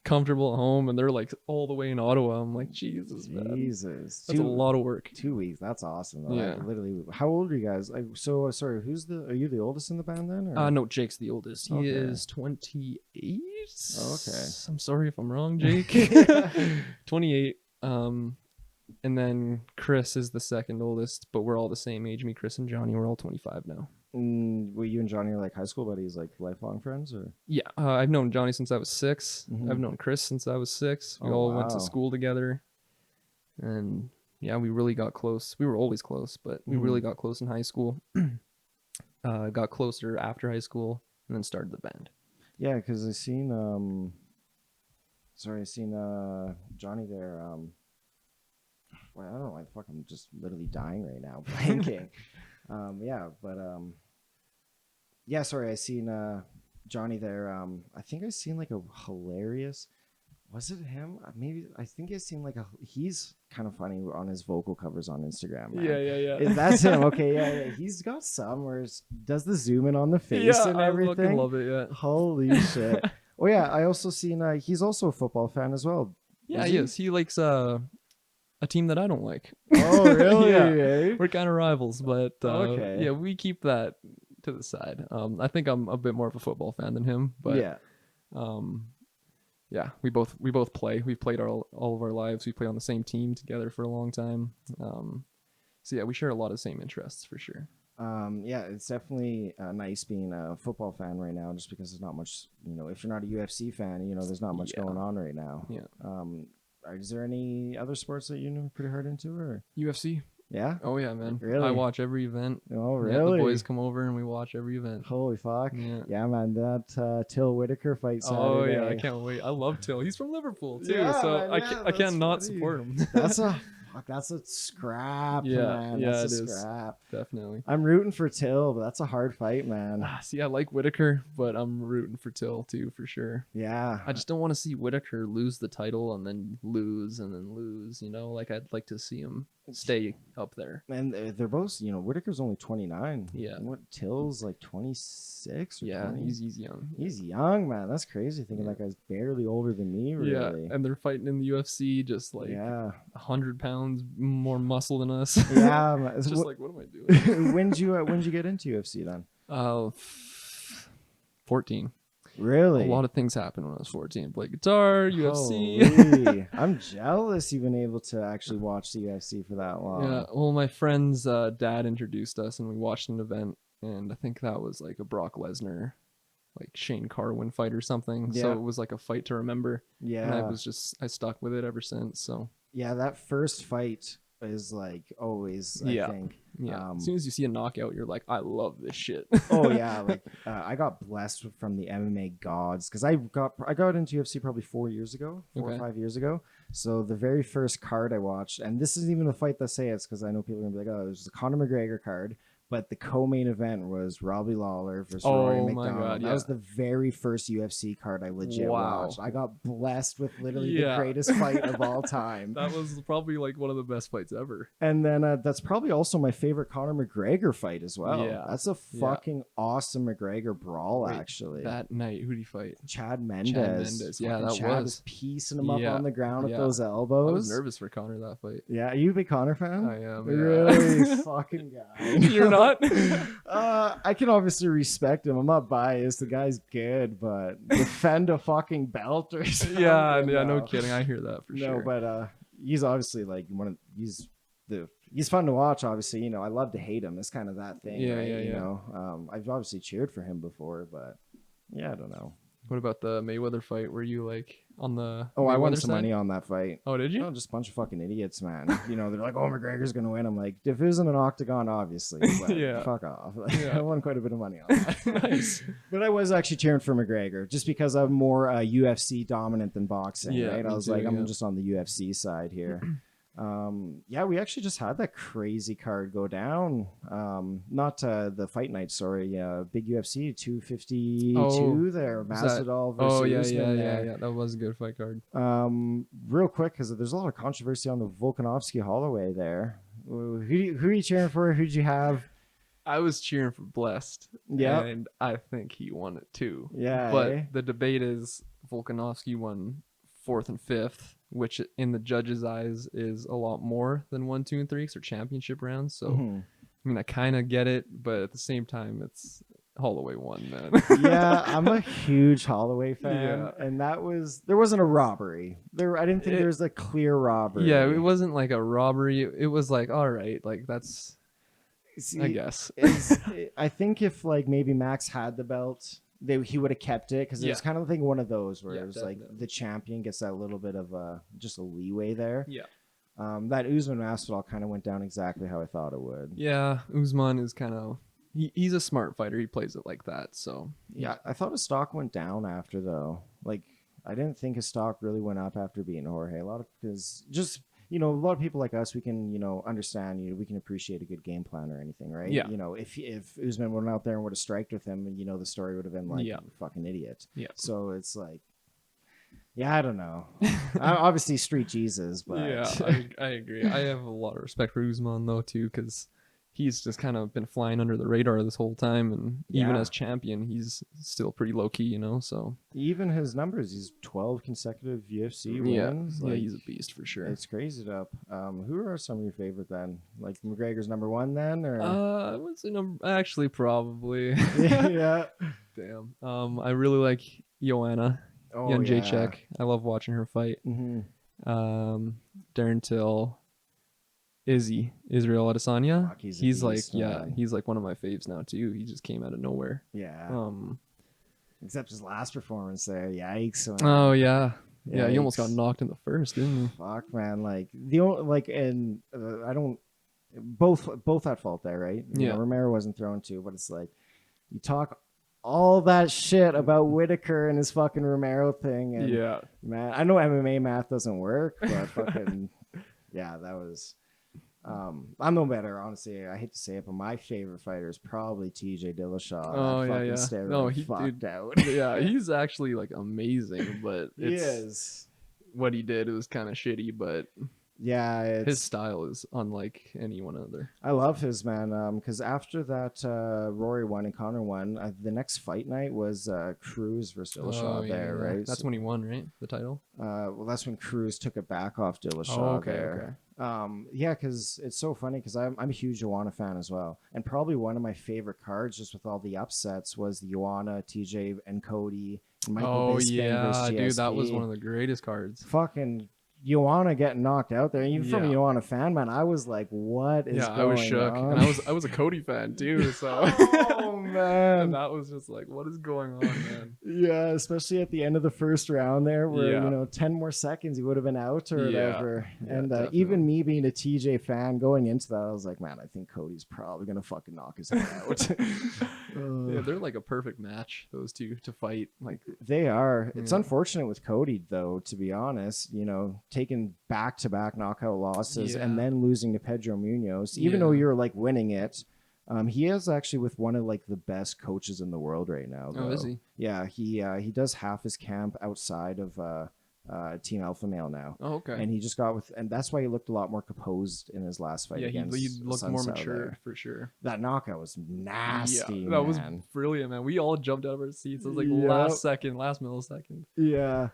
comfortable at home, and they're like all the way in Ottawa. I'm like, Jesus, man, Jesus, that's a lot of work. 2 weeks. That's awesome. Though. Yeah. Literally. How old are you guys? So sorry. Are you the oldest in the band then? Or? No, Jake's the oldest. He Okay. is 28. Oh, okay. I'm sorry if I'm wrong, Jake. 28. And then Chris is the second oldest, but we're all the same age. Me, Chris, and Johnny. We're all 25 now. Were you and Johnny like high school buddies, like lifelong friends, or? Yeah, I've known Johnny since I was 6. Mhm. I've known Chris since I was 6. We Oh, all went wow. to school together, and yeah, we really got close. We were always close, but we really got close in high school. Got closer after high school, and then started the band. Yeah, because I seen Johnny there. Well, I don't know why the fuck I'm just literally dying right now, blanking. Yeah, sorry, I seen Johnny there. I think I seen like a hilarious. Was it him? Maybe I think I seen like he's kind of funny on his vocal covers on Instagram. Man. Yeah. That's him. Okay, yeah. He's got some where it does the zoom in on the face and everything. I fucking love it. Yeah. Holy shit. Oh yeah, I also seen he's also a football fan as well. Yeah, he is. He likes a team that I don't like. Oh really? Yeah. We're kind of rivals, but Okay. yeah, we keep that to the side. I think I'm a bit more of a football fan than him, but yeah, we both play. We've played all of our lives. We play on the same team together for a long time. So yeah, we share a lot of same interests for sure. Yeah, it's definitely nice being a football fan right now, just because there's not much, if you're not a UFC fan, there's not much going on right now. Yeah. Is there any other sports that you're pretty hard into, or? UFC. Yeah. Oh yeah, man. Really? I watch every event. Oh really? Yeah, the boys come over and we watch every event. Holy fuck. Yeah. Man, that Till Whitaker fight Saturday. Oh yeah, I can't wait. I love Till. He's from Liverpool too, Yeah, so man, I can't not funny. support him. That's a scrap, Yeah, man. yeah, That's it a is. scrap. Definitely. I'm rooting for Till, but that's a hard fight, man. See, I like Whitaker, but I'm rooting for Till too, for sure. Yeah. I just don't want to see Whitaker lose the title and then lose and then lose. Like I'd like to see him stay up there. And they're both, Whitaker's only 29. Yeah. What, Till's like 26 or Yeah, 20? he's young. He's young, man. That's crazy. Thinking Yeah. that guy's barely older than me, really. Yeah, and they're fighting in the UFC, just like 100 pounds more muscle than us. Yeah. Man. It's just like, what am I doing? when'd you get into UFC then? 14. Really? A lot of things happened when I was 14. Played guitar, UFC. Holy. I'm jealous you've been able to actually watch the UFC for that long. Yeah, well, my friend's dad introduced us, and we watched an event, and I think that was like a Brock Lesnar, like Shane Carwin fight or something. So Yeah. it was like a fight to remember. Yeah. And I stuck with it ever since. So Yeah, that first fight is like always, I think. yeah, as soon as you see a knockout, you're like, I love this shit. Oh yeah, like I got blessed from the MMA gods, because I got into UFC probably 4 years ago, 4 or 5 years ago. So the very first card I watched, and this isn't even a fight that say it's, because I know people are gonna be like, oh, there's the Conor McGregor card, but the co-main event was Robbie Lawler versus Rory McDonald. God, That was the very first UFC card I legit watched. I got blessed with literally the greatest fight of all time. That was probably like one of the best fights ever. And then that's probably also my favorite Conor McGregor fight as well. Yeah. That's a fucking awesome McGregor brawl, Wait, actually. That night, who did he fight? Chad Mendes. Yeah, Fucking that Chad was piecing him up Yeah, on the ground with yeah. those elbows. I was nervous for Connor that fight. Yeah, are you a big Conor fan? I am. Yeah. Really fucking guy. You're not? I can obviously respect him. I'm not biased. The guy's good, but defend a fucking belt or something. Yeah, no kidding. I hear that for sure. No, but he's obviously like he's fun to watch. Obviously, I love to hate him. It's kind of that thing. Yeah, right? yeah, You yeah. know, I've obviously cheered for him before, but yeah, I don't know. What about the Mayweather fight? Were you like on the Oh, I won Mayweather some side? money on that fight. Oh, did you? Oh, just a bunch of fucking idiots, man. They're like, "Oh, McGregor's gonna win." I'm like, if it was in an octagon, obviously, but Yeah. fuck off. Yeah. I won quite a bit of money on that. Nice. But I was actually cheering for McGregor just because I'm more UFC dominant than boxing, Yeah, right? I me was too, like, yeah. I'm just on the UFC side here. Yeah, we actually just had that crazy card go down. Not the fight night, sorry. Big UFC 252 there. Masvidal versus Oh, yeah, Usman there. yeah. That was a good fight card. Real quick, because there's a lot of controversy on the Volkanovski Holloway there. Who are you cheering for? Who'd you have? I was cheering for Blessed. Yep. And I think he won it too. Yeah. But Eh? the debate is Volkanovski won 4th and 5th, which in the judges' eyes is a lot more than 1, 2, and 3 because they're championship rounds. So, Mhm. I mean, I kind of get it, but at the same time, it's Holloway won, man. Yeah, I'm a huge Holloway fan, Yeah. and there wasn't a robbery. I didn't think there was a clear robbery. Yeah, it wasn't like a robbery. It was like, all right, like that's, See, I guess. I think if like maybe Max had the belt, he would have kept it because it was Yeah. kind of like one of those where Yeah, it was like definitely. the champion gets that little bit of just a leeway there. Yeah. That Usman Masvidal kind of went down exactly how I thought it would. Yeah, Usman is kind of, he's a smart fighter. He plays it like that. So, Yeah, I thought his stock went down after though. Like I didn't think his stock really went up after beating Jorge. Because just a lot of people like us, we can understand. We can appreciate a good game plan or anything, right? Yeah. If Usman went out there and would have striked with him, the story would have been like, Yeah. "You fucking idiot." Yeah. So it's like, yeah, I don't know. Obviously, Street Jesus, but yeah, I agree. I have a lot of respect for Usman though too, because he's just kind of been flying under the radar this whole time, and even Yeah. as champion, he's still pretty low key, So even his numbers, he's 12 consecutive UFC yeah, wins. yeah, he's a beast for sure. It's crazy up. Who are some of your favorite then? Like McGregor's number one then, or I would say actually probably. yeah. Damn. I really like Joanna. Oh Jan yeah. Jacek. I love watching her fight. Mm-hmm. Darren Till, Israel Adesanya. Fuck, he's a he's beast, like, yeah, man. he's like one of my faves now too. He just came out of nowhere. Yeah. Except his last performance there. Yikes. Man. Oh yeah, yeah. He almost got Yikes. knocked in the first, didn't he? Fuck, man. Like the only and I don't both at fault there, right? Yeah. Romero wasn't thrown to, but it's like you talk all that shit about Whitaker and his fucking Romero thing, and Yeah. man, I know MMA math doesn't work, but fucking yeah, that was. I'm no better, honestly. I hate to say it, but my favorite fighter is probably TJ Dillashaw. Oh, That yeah, fucking yeah. steroid No, he fucked dude, out. yeah, he's actually like amazing, but He it's is. what he did was kind of shitty, but Yeah, his style is unlike anyone other. I love his, man. Because after that, Rory won and Connor won. The next fight night was Cruz versus Dillashaw there, right? That's So, when he won, right? The title. well, that's when Cruz took it back off Dillashaw Oh, okay, there. Yeah, because it's so funny because I'm a huge Joanna fan as well, and probably one of my favorite cards, just with all the upsets, was the Joanna, TJ, and Cody, and Michael Oh Bisping yeah, versus dude, that was GSP. one of the greatest cards. Fucking Joanna getting knocked out there. Even from a Yeah. Joanna fan, man, I was like, "What is Yeah, going I was shook, on?" and I was a Cody fan too. So Oh and man, that was just like, what is going on, man? yeah, especially at the end of the first round there, where Yeah. 10 more seconds he would have been out or Yeah. whatever. Yeah, And definitely. even me being a TJ fan going into that, I was like, man, I think Cody's probably gonna fucking knock his head out. Yeah, they're like a perfect match, those two, to fight. Like, They are. It's Yeah. unfortunate with Cody, though, to be honest. Taking back-to-back knockout losses and Yeah. then losing to Pedro Munoz, even though Yeah. you're like winning it. He is actually with one of like the best coaches in the world right now. oh, is though. he? Yeah, he does half his camp outside of Team Alpha Male now. Oh, okay. And he just got and that's why he looked a lot more composed in his last fight Yeah, against he looked more Sun Tzu mature there. for sure. That knockout was nasty, Yeah, that was man. brilliant, man. We all jumped out of our seats. It was like Yep. last millisecond. Yeah.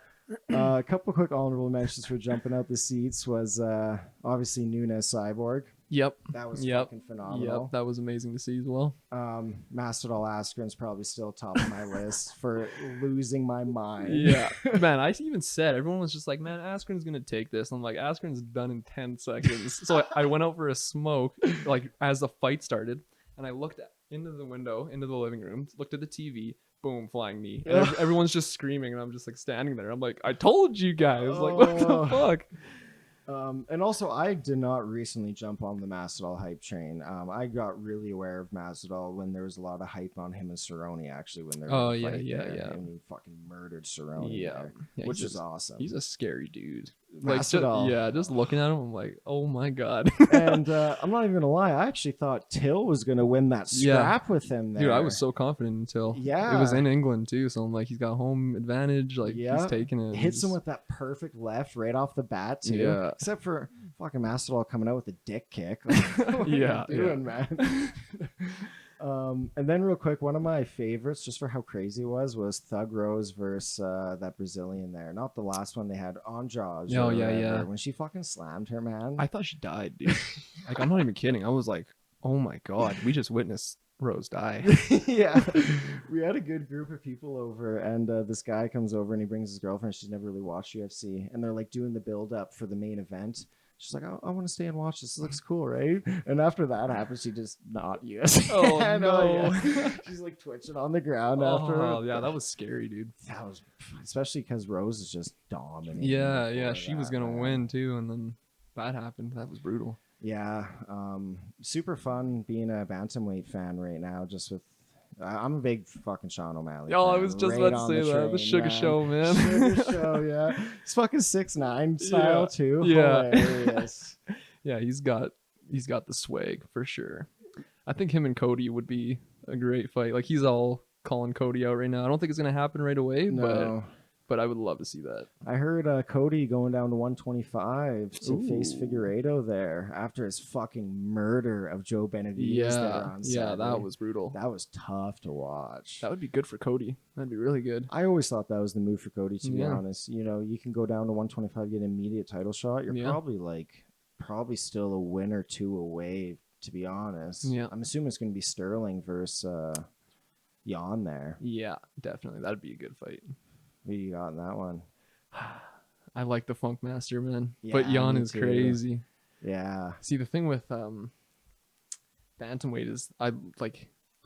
A couple quick honorable mentions for jumping out the seats was obviously Nunes Cyborg. Yep. That was Yep. fucking phenomenal. Yep, that was amazing to see as well. Masvidal Askren's probably still top of my list for losing my mind. Yeah, man. I even said everyone was just like, "Man, Askren's gonna take this." I'm like, "Askren's done in 10 seconds." So I went out for a smoke, like as the fight started, and I looked into the window, into the living room, looked at the TV. Boom, flying knee. And everyone's just screaming, and I'm just like standing there. I'm like, "I told you guys!" Like, what the Oh. fuck? And also, I did not recently jump on the Masvidal hype train. I got really aware of Masvidal when there was a lot of hype on him and Cerrone, actually, when they were Oh, in a yeah, fight yeah, there, yeah. and he fucking murdered Cerrone Yeah. there, Yeah, which he's is a- awesome. He's a scary dude. Like, Masvidal. just looking at him, I'm like, "Oh my god." And I'm not even gonna lie, I actually thought Till was gonna win that Yeah. scrap with him there. Dude, I was so confident until Yeah. it was in England too. So I'm like, he's got home advantage. Like, Yeah. he's taking it. Hits him with that perfect left right off the bat too. Yeah. Except for fucking Masvidal coming out with a dick kick. Like, what Yeah, are you doing, man? And then real quick, one of my favorites, just for how crazy it was Thug Rose versus that Brazilian there. Not the last one they had, Andrade. Oh, yeah, yeah. When she fucking slammed her, man. I thought she died, dude. Like, I'm not even kidding. I was like, oh my God, we just witnessed Rose die. Yeah, we had a good group of people over, and this guy comes over and he brings his girlfriend. She's never really watched UFC, and they're like doing the build up for the main event. She's like, I want to stay and watch this. This looks cool, right? And after that happens, she just not UFC. Oh, And, no. yeah. She's like twitching on the ground after. Oh, yeah, that was scary, dude. That was, especially because Rose is just dominating. Yeah, yeah, she was that, gonna man. win too, and then that happened. That was brutal. Yeah, super fun being a bantamweight fan right now. Just with, I'm a big fucking Sean O'Malley. Oh, I fan. was just Right about to on say that. The train, Sugar man. Show, man. Sugar Show, yeah. It's fucking 6'9" style Yeah, too. yeah. Hilarious. Yeah, he's got the swag for sure. I think him and Cody would be a great fight. Like, he's all calling Cody out right now. I don't think it's gonna happen right away, No, but I would love to see that. I heard Cody going down to 125 to face Ooh. Figueiredo there after his fucking murder of Joe Benavidez there on Yeah, Saturday. that was brutal. That was tough to watch. That would be good for Cody. That'd be really good. I always thought that was the move for Cody, to be Yeah. honest. You know, you can go down to 125, get an immediate title shot. You're Yeah. probably still a win or two away, to be honest. Yeah. I'm assuming it's going to be Sterling versus Jan there. Yeah, definitely. That'd be a good fight. Who you got in that one? I like the Funk Master, man. But Yeah, Jan me is too. crazy. Yeah. See, the thing with bantamweight is I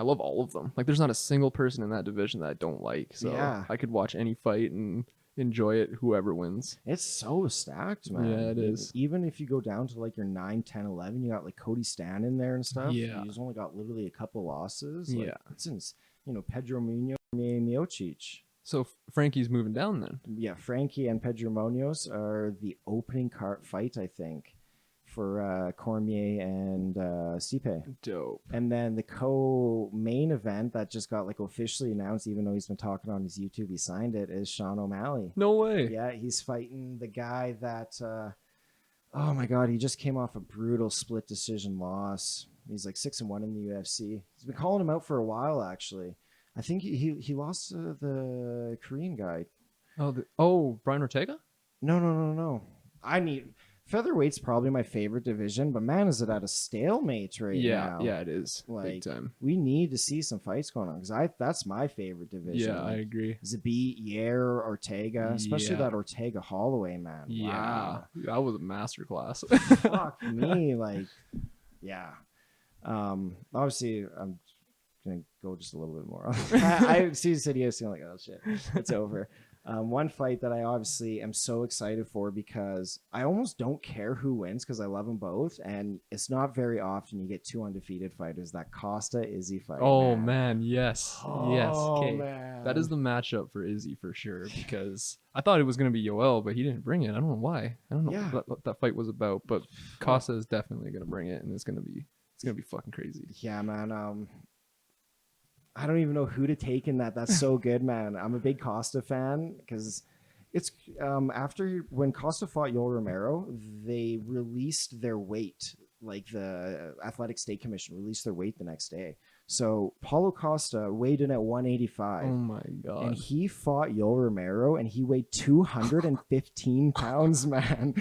love all of them. Like, there's not a single person in that division that I don't like. So Yeah. I could watch any fight and enjoy it, whoever wins. It's so stacked, man. Yeah, it is. Even if you go down to like your 9, 10, 11, you got like Cody Stan in there and stuff. Yeah. He's only got literally a couple losses. Like, Yeah. It's Pedro Munoz, Miocic. So Frankie's moving down then. Yeah, Frankie and Pedro Munoz are the opening fight, I think, for Cormier and Stipe. Dope. And then the co-main event that just got like officially announced, even though he's been talking on his YouTube, he signed it, is Sean O'Malley. No way. Yeah, he's fighting the guy that, oh my God, he just came off a brutal split decision loss. He's like 6-1 in the UFC. He's been calling him out for a while, actually. I think he lost to the Korean guy. Brian Ortega? No. Featherweight's probably my favorite division, but man, is it at a stalemate right now? Yeah, it is. Like, Big time. we need to see some fights going on because that's my favorite division. Yeah, I agree. Zabit, Yair, Ortega, especially Yeah. that Ortega Holloway, man. Yeah, Wow. that was a masterclass. Fuck me, like, yeah. Obviously, I'm gonna go just a little bit more. I see the video, so I'm like, oh shit, it's over. One fight that I obviously am so excited for because I almost don't care who wins because I love them both, and it's not very often you get two undefeated fighters. That Costa Izzy fight. Oh man, yes, yes. Oh, Okay, man. that is the matchup for Izzy for sure. Because I thought it was gonna be Yoel, but he didn't bring it. I don't know why. I don't know Yeah. what that fight was about. But Costa is definitely gonna bring it, and it's gonna be fucking crazy. Yeah, man. I don't even know who to take in that. That's so good, man. I'm a big Costa fan because it's after when Costa fought Yoel Romero, they released their weight. Like the Athletic State Commission released their weight the next day. So Paulo Costa weighed in at 185. Oh my And god. he fought Yoel Romero, and he weighed 215 pounds, man.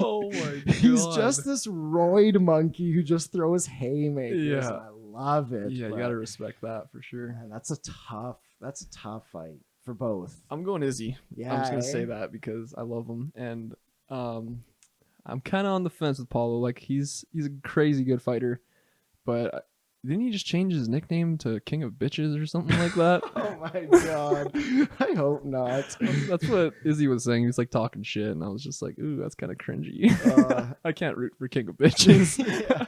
Oh my god. He's just this roid monkey who just throws haymakers. Yeah. And I love it. Yeah, you but, gotta respect that for sure. man, that's a tough fight for both. I'm going Izzy. Yeah, I'm just gonna eh? say that because I love him, and I'm kind of on the fence with Paulo. Like, he's a crazy good fighter, but didn't he just change his nickname to King of Bitches or something like that? Oh my god. I hope not. That's what Izzy was saying. He was like talking shit, and I was just like, ooh, that's kind of cringy. I can't root for King of Bitches. Yeah.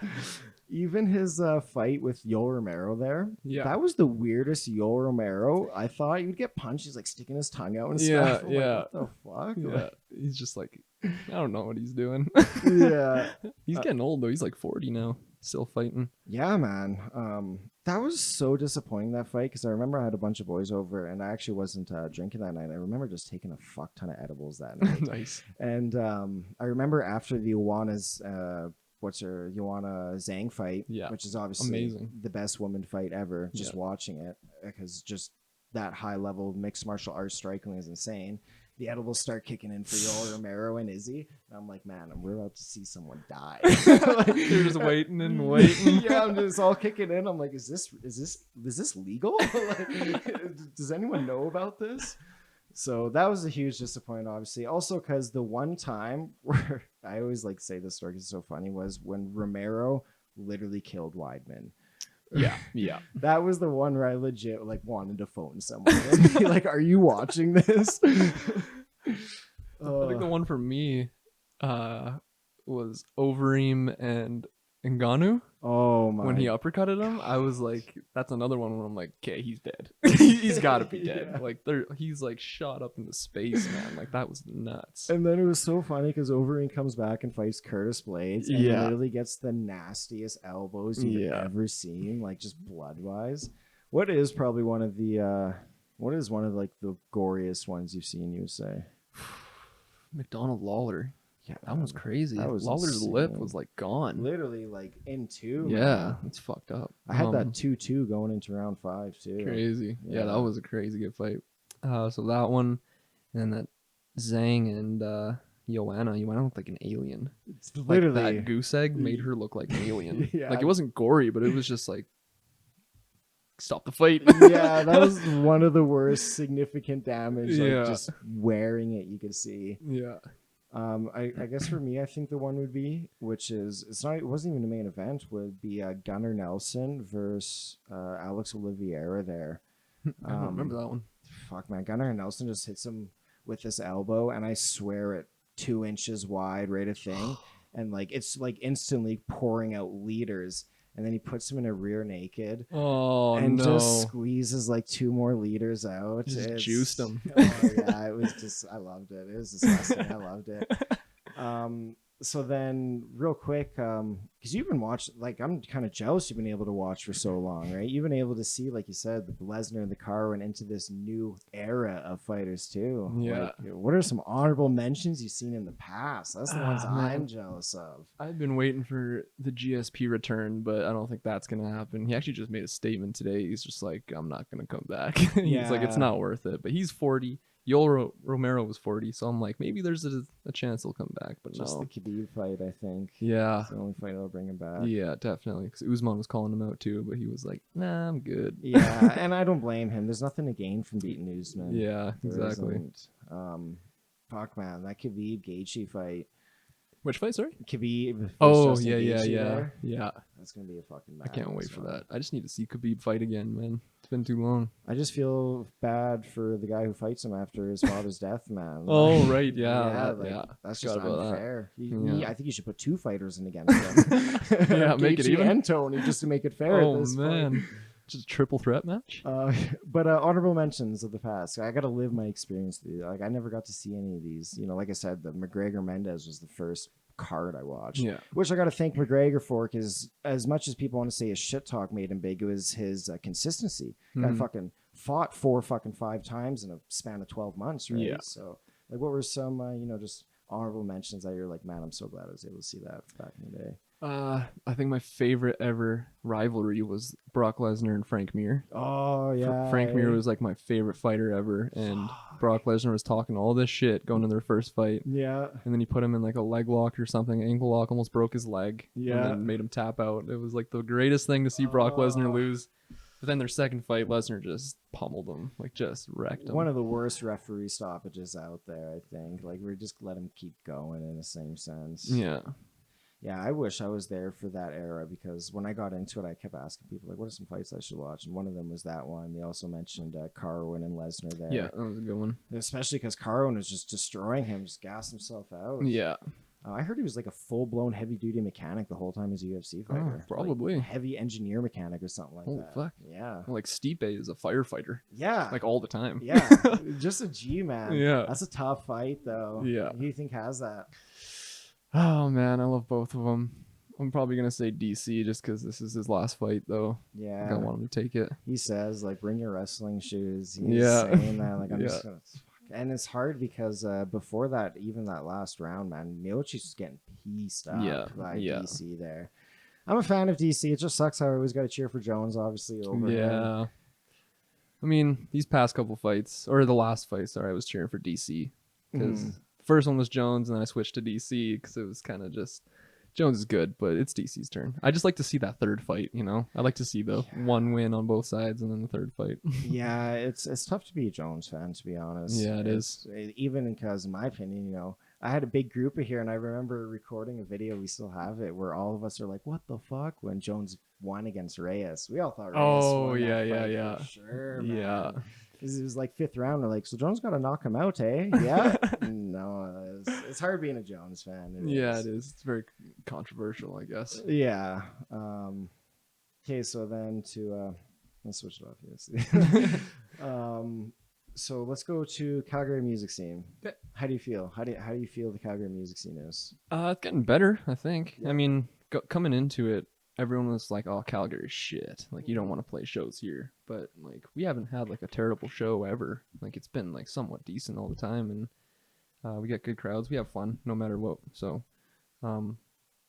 Even his fight with Yoel Romero there, Yeah. that was the weirdest Yoel Romero. I thought he would get punched. He's like sticking his tongue out and Yeah, stuff. I'm yeah. like, what the fuck? Yeah, he's just like, I don't know what he's doing. Yeah. He's getting old though. He's like 40 now. still fighting. Yeah, man. That was so disappointing, that fight, because I remember I had a bunch of boys over, and I actually wasn't drinking that night. I remember just taking a fuck ton of edibles that night. Nice. And I remember after the Ioana's, Ioana Zhang fight, Yeah. which is obviously Amazing. the best woman fight ever, just Yeah. watching it, because just that high level mixed martial arts striking is insane. The edibles start kicking in for Yoel Romero and Izzy. And I'm like, man, we're about to see someone die. You're just waiting and waiting. Yeah, it's all kicking in. I'm like, is this legal? Like, does anyone know about this? So that was a huge disappointment, obviously. Also, because the one time where I always like to say this story because it's so funny was when Romero literally killed Weidman. Yeah. That was the one where I legit like wanted to phone someone and be like, "Are you watching this?" I think the one for me was Overeem and Ngannou. Oh my! When he uppercutted him, I was like, that's another one where I'm like, okay, he's dead. He's got to be dead. Yeah. Like he's like shot up into space, man. Like that was nuts. And then it was so funny because Overeem comes back and fights Curtis Blades and Yeah. literally gets the nastiest elbows you've Yeah. ever seen, like just blood wise. What is probably one of the like the goriest ones you've seen, you would say? McDonald Lawler. Yeah, That was crazy. That was Lawler's insane. lip was like gone. Literally like in two. Yeah, man. it's fucked up. I had that 2-2 going into round 5 too. Crazy. Yeah, Yeah. that was a crazy good fight. So that one, and that Zhang and Joanna looked like an alien. It's Like literally that goose egg made her look like an alien. Yeah. Like it wasn't gory, but it was just like, stop the fight. Yeah, that was one of the worst significant damage. Like Yeah. just wearing it, you could see. Yeah. I guess for me, I think the one would be, which is it wasn't even a main event, would be Gunnar Nelson versus Alex Oliveira there. I don't remember that one. Fuck man, Gunnar Nelson just hits him with this elbow, and I swear it 2 inches wide, right a thing, and like it's like instantly pouring out liters. And then he puts him in a rear naked. Oh, and no. just squeezes like 2 more liters out. Just juiced him. Oh yeah, it was just I loved it. It was disgusting. I loved it. So then real quick, because you've been watching, like I'm kind of jealous you've been able to watch for so long, right? You've been able to see, like you said, the Lesnar and the Caro and into this new era of fighters too. Yeah. Like, what are some honorable mentions you've seen in the past? That's the ones Man. I'm jealous of. I've been waiting for the GSP return, but I don't think that's going to happen. He actually just made a statement today. He's just like, I'm not going to come back. He's like, it's Yeah. not worth it. But he's 40. Yoel Romero was 40. So I'm like, maybe there's a chance he'll come back. But Just no. the Khabib fight, I think. Yeah. It's the only fight that'll bring him back. Yeah, definitely. Because Usman was calling him out too, but he was like, nah, I'm good. Yeah, and I don't blame him. There's nothing to gain from beating Usman. Yeah, There exactly. isn't. Fuck, man, that Khabib Gaethje fight. Which fight, sorry? Khabib. versus Oh, Justin yeah. Gaethje there, Yeah. That's gonna be a fucking. I can't wait madness, for man. that. I just need to see Khabib fight again, man. It's been too long. I just feel bad for the guy who fights him after his father's death, man. Oh, Like, right. Yeah. That's just Forgot about that. unfair. Yeah. I think you should put 2 fighters in against him. Yeah, make it Gaethje even. and Tony, just to make it fair. Oh, at this man. point. Just a triple threat match? But honorable mentions of the past. I got to live my experience. Like I never got to see any of these. You know, like I said, the McGregor Mendez was the first card I watched. Yeah. Which I got to thank McGregor for, because as much as people want to say his shit talk made him big, it was his consistency. Guy Mhm. fucking fought 5 times in a span of 12 months, right? Yeah. So, like, what were some, just honorable mentions that you're like, man, I'm so glad I was able to see that back in the day. I think my favorite ever rivalry was Brock Lesnar and Frank Mir. Oh yeah, Frank Mir was like my favorite fighter ever, and Brock Lesnar was talking all this shit going to their first fight, yeah. and then he put him in like a leg lock or something, ankle lock, almost broke his leg, Yeah. and then made him tap out. It was like the greatest thing to see Brock Lesnar lose. But then their second fight, Lesnar just pummeled him, like just wrecked him. One of the worst referee stoppages out there, I think. Like, we just let him keep going in the same sense. Yeah. Yeah, I wish I was there for that era, because when I got into it, I kept asking people, like, what are some fights I should watch? And one of them was that one. They also mentioned Carwin and Lesnar there. Yeah, that was a good one. Especially because Carwin was just destroying him, just gassed himself out. Yeah. I heard he was like a full-blown heavy-duty mechanic the whole time as a UFC fighter. probably. Like, heavy engineer mechanic or something like Holy that. fuck. Yeah. Like Stipe is a firefighter, Yeah. like all the time. Yeah. Just a G, man. Yeah. That's a tough fight, though. Yeah. Who do you think has that? Oh man, I love both of them. I'm probably gonna say DC just because this is his last fight, though. Yeah. I want him to take it. He says, like, bring your wrestling shoes. He's Yeah. saying that. Like, I'm Yeah. just gonna. And it's hard because before that, even that last round, man, Miocic's just getting pieced up by DC there. I'm a fan of DC. It just sucks how I always got to cheer for Jones, obviously, over him. Yeah. I mean, these past couple fights, or the last fight, sorry, I was cheering for DC. Because the first one was Jones, and then I switched to DC because it was kind of just... Jones is good, but it's DC's turn. I just like to see that third fight, you know? I like to see the one win on both sides and then the third fight. Yeah, it's tough to be a Jones fan, to be honest. Yeah, it is. Even because, in my opinion, you know, I had a big group of here, and I remember recording a video, we still have it, where all of us are like, what the fuck, when Jones won against Reyes. We all thought Reyes won that fight for sure, man. Yeah. It was like 5th round. We're like, so Jones got to knock him out, eh? Yeah. No, it's hard being a Jones fan. It is. It's very controversial, I guess. Yeah. Okay, so then let's switch it off. Yes. So let's go to Calgary music scene. Okay. How do you feel? How do you feel the Calgary music scene is? It's getting better, I think. Yeah. I mean, coming into it, everyone was like, oh, Calgary's shit. Like, you don't want to play shows here. But, like, we haven't had, like, a terrible show ever. Like, it's been, like, somewhat decent all the time. And we get good crowds. We have fun no matter what. So,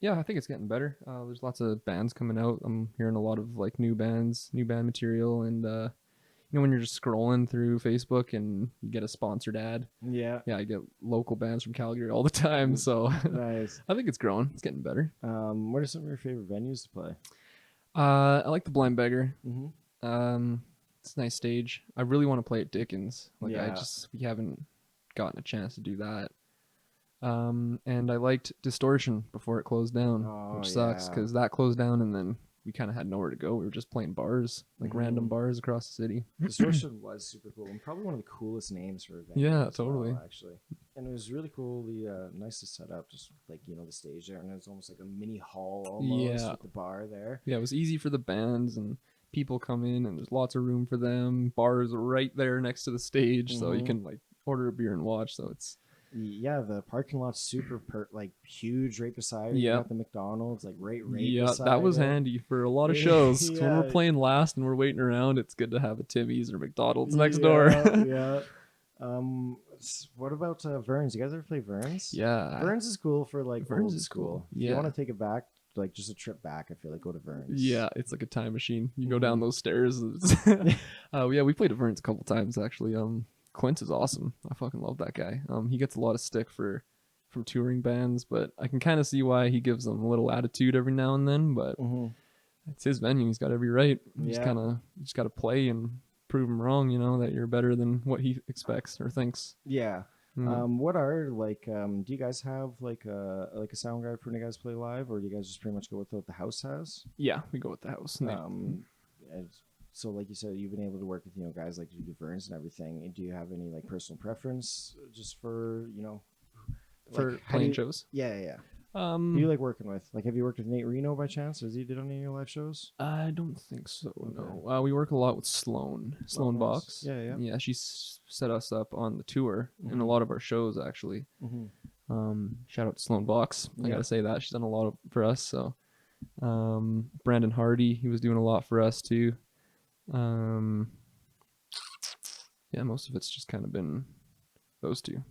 yeah, I think it's getting better. There's lots of bands coming out. I'm hearing a lot of, like, new band material. And, you know, when you're just scrolling through Facebook and you get a sponsored ad. Yeah. Yeah, I get local bands from Calgary all the time. So, Nice. I think it's growing. It's getting better. What are some of your favorite venues to play? I like the Blind Beggar. Mm-hmm. It's a nice stage. I really want to play at Dickens. Like Yeah. we haven't gotten a chance to do that. And I liked Distortion before it closed down, which sucks because that closed down and then we kind of had nowhere to go. We were just playing bars, like random bars across the city. Distortion was super cool and probably one of the coolest names for a venue. Yeah, as totally. well, actually. And it was really cool. Nice to set up, just like, you know, the stage there, and it was almost like a mini hall almost with the bar there. Yeah, it was easy for the bands and people come in and there's lots of room for them. Bars right there next to the stage, so you can like order a beer and watch. So it's the parking lot's super huge right beside it. You got the McDonald's like right beside that was it. handy for a lot of shows. Yeah. When we're playing last and we're waiting around, it's good to have a Timmy's or McDonald's next door. Yeah. What about Verns? You guys ever play Verns? Yeah. Verns is cool for like Verns old is school. cool. If Yeah. you want to take it back, like just a trip back, I feel like go to Verns. Yeah, it's like a time machine. You go down those stairs. We played at Verns a couple times actually. Clint is awesome. I fucking love that guy. He gets a lot of stick from touring bands, but I can kind of see why he gives them a little attitude every now and then. But it's his venue. He's got every right. You just got to play and prove him wrong. You know that you're better than what he expects or thinks. Yeah. What are do you guys have like a sound guy for when you guys play live, or do you guys just pretty much go with what the house has? Yeah, we go with the house. So like you said, you've been able to work with, you know, guys like you do Verns and everything. Do you have any like personal preference just for, you know, for playing shows? Yeah. Who you like working with? Like, have you worked with Nate Reno by chance? Has he did any of your live shows? I don't think so. No. We work a lot with Sloan Box. Yeah. Yeah, she set us up on the tour in a lot of our shows actually. Shout out to Sloan Box. I gotta say that she's done a lot for us. So, Brandon Hardy, he was doing a lot for us too. Most of it's just kind of been those two.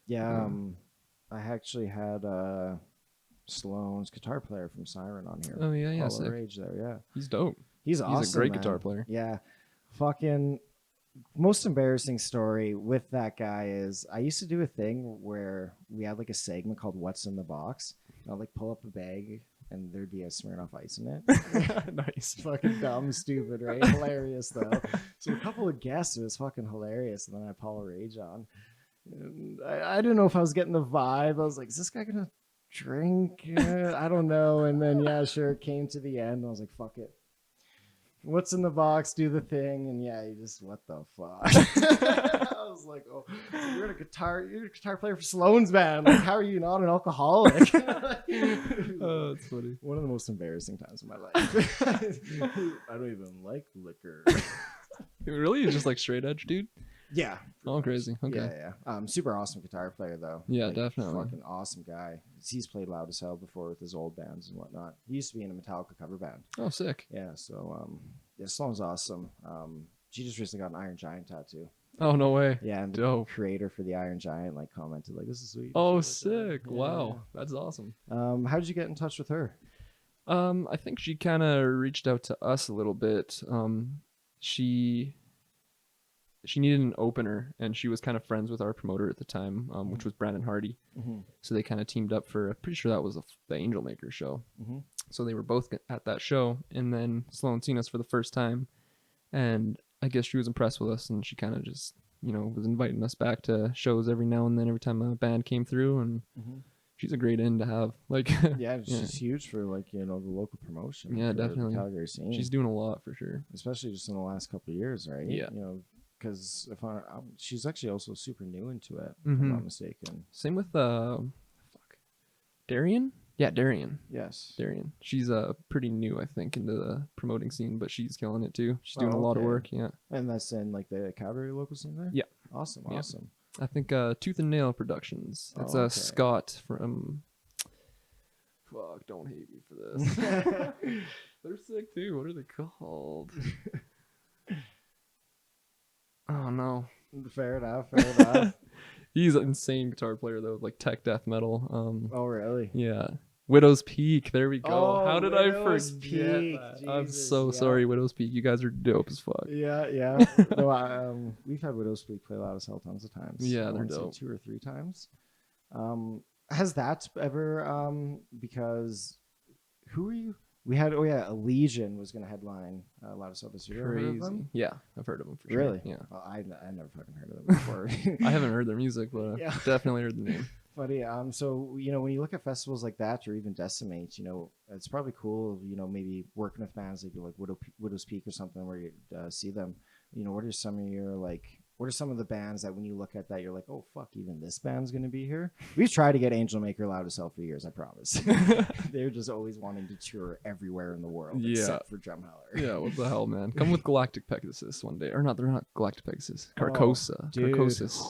Yeah. I actually had Sloan's guitar player from Siren on here. Oh yeah, All the rage there, yeah. He's dope. He's awesome. He's a great guitar player. Yeah. Fucking most embarrassing story with that guy is I used to do a thing where we had like a segment called What's in the Box. And I'd like pull up a bag and there'd be a Smirnoff Ice in it. Nice. Fucking dumb, stupid, right? Hilarious though. So a couple of guests, it was fucking hilarious. And then I had Paula Rage on. And I didn't know if I was getting the vibe. I was like, is this guy gonna drink? I don't know. And then sure, it came to the end. I was like, fuck it. What's in the box? Do the thing. And you just, what the fuck? I was like, oh, you're a guitar player for Sloan's band. Like, how are you not an alcoholic? Oh, that's funny. One of the most embarrassing times of my life. I don't even like liquor. Really? You're just like straight edge, dude? Yeah. Oh, crazy. Okay. Yeah. Super awesome guitar player though. Yeah, Like, definitely. Fucking awesome guy. He's played Loud as Hell before with his old bands and whatnot. He used to be in a Metallica cover band. Oh, sick. Yeah. So yeah, Sloan's awesome. She just recently got an Iron Giant tattoo. Oh, no way. Yeah, and the Dope. creator for the Iron Giant like commented like, "This is sweet." Oh, and shit like that. sick. Yeah, Wow. That's awesome. yeah. How did you get in touch with her? I think she kind of reached out to us a little bit. She needed an opener, and she was kind of friends with our promoter at the time, which was Brandon Hardy. Mm-hmm. So they kind of teamed up for, I'm pretty sure that was the Angel Maker show. Mm-hmm. So they were both at that show, and then Sloan seen us for the first time, and I guess she was impressed with us, and she kind of just, was inviting us back to shows every now and then, every time a band came through, and Mm-hmm. she's a great in to have. Like, Yeah, she's huge for like the local promotion. Yeah, for the definitely. Calgary scene. she's doing a lot for sure. Especially just in the last couple of years, right? Yeah. Because she's actually also super new into it, if Mhm. I'm not mistaken. Same with Darian. Yeah, Darian. Yes. Darian. She's pretty new, I think, into the promoting scene, but she's killing it too. She's doing Oh, a lot of okay. work. Yeah. And that's in like the Calgary local scene there? Yeah. Awesome, Yeah. awesome. I think Tooth and Nail Productions. That's Oh, okay. Scott from. Fuck! Don't hate me for this. They're sick too. What are they called? Oh no. Fair enough, fair enough. He's an insane guitar player though, like tech death metal. Oh, really? Yeah. Widow's Peak. There we go. Oh, How did I Widow's forget Peak. that? I'm Jesus, so yeah. sorry, Widow's Peak. You guys are dope as fuck. Yeah, yeah. No, we've had Widow's Peak play Loud as Hell tons of times. Yeah, I they're wanna say dope. 2 or 3 times. Has that ever because who are you? We had Legion was going to headline Loud as Hell this year. Heard of Crazy. them? Yeah, I've heard of them for sure. Really? Yeah. Well, I never fucking heard of them before. I haven't heard their music, but I've Yeah. definitely heard the name. Funny. So when you look at festivals like that or even Decimate, it's probably cool. Maybe working with bands like Widow's Peak or something where you see them. What are some of your what are some of the bands that when you look at that you're like, oh fuck, even this band's gonna be here? We've tried to get Angel Maker Loud as Hell for years, I promise. They're just always wanting to tour everywhere in the world, Yeah. except for Drumheller. Yeah, what the hell, man? Come with Galactic Pegasus one day. Or not, they're not Galactic Pegasus. Carcosa. dude. Carcosis.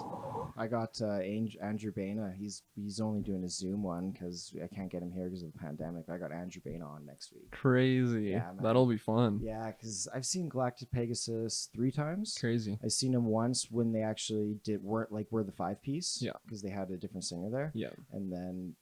I got Andrew Baina. He's only doing a Zoom one because I can't get him here because of the pandemic. I got Andrew Baina on next week. Crazy. Yeah, man. That'll be fun. Yeah, because I've seen Galactic Pegasus 3 times. Crazy. I've seen him once when they actually were the 5-piece. Yeah. Because they had a different singer there. Yeah. And then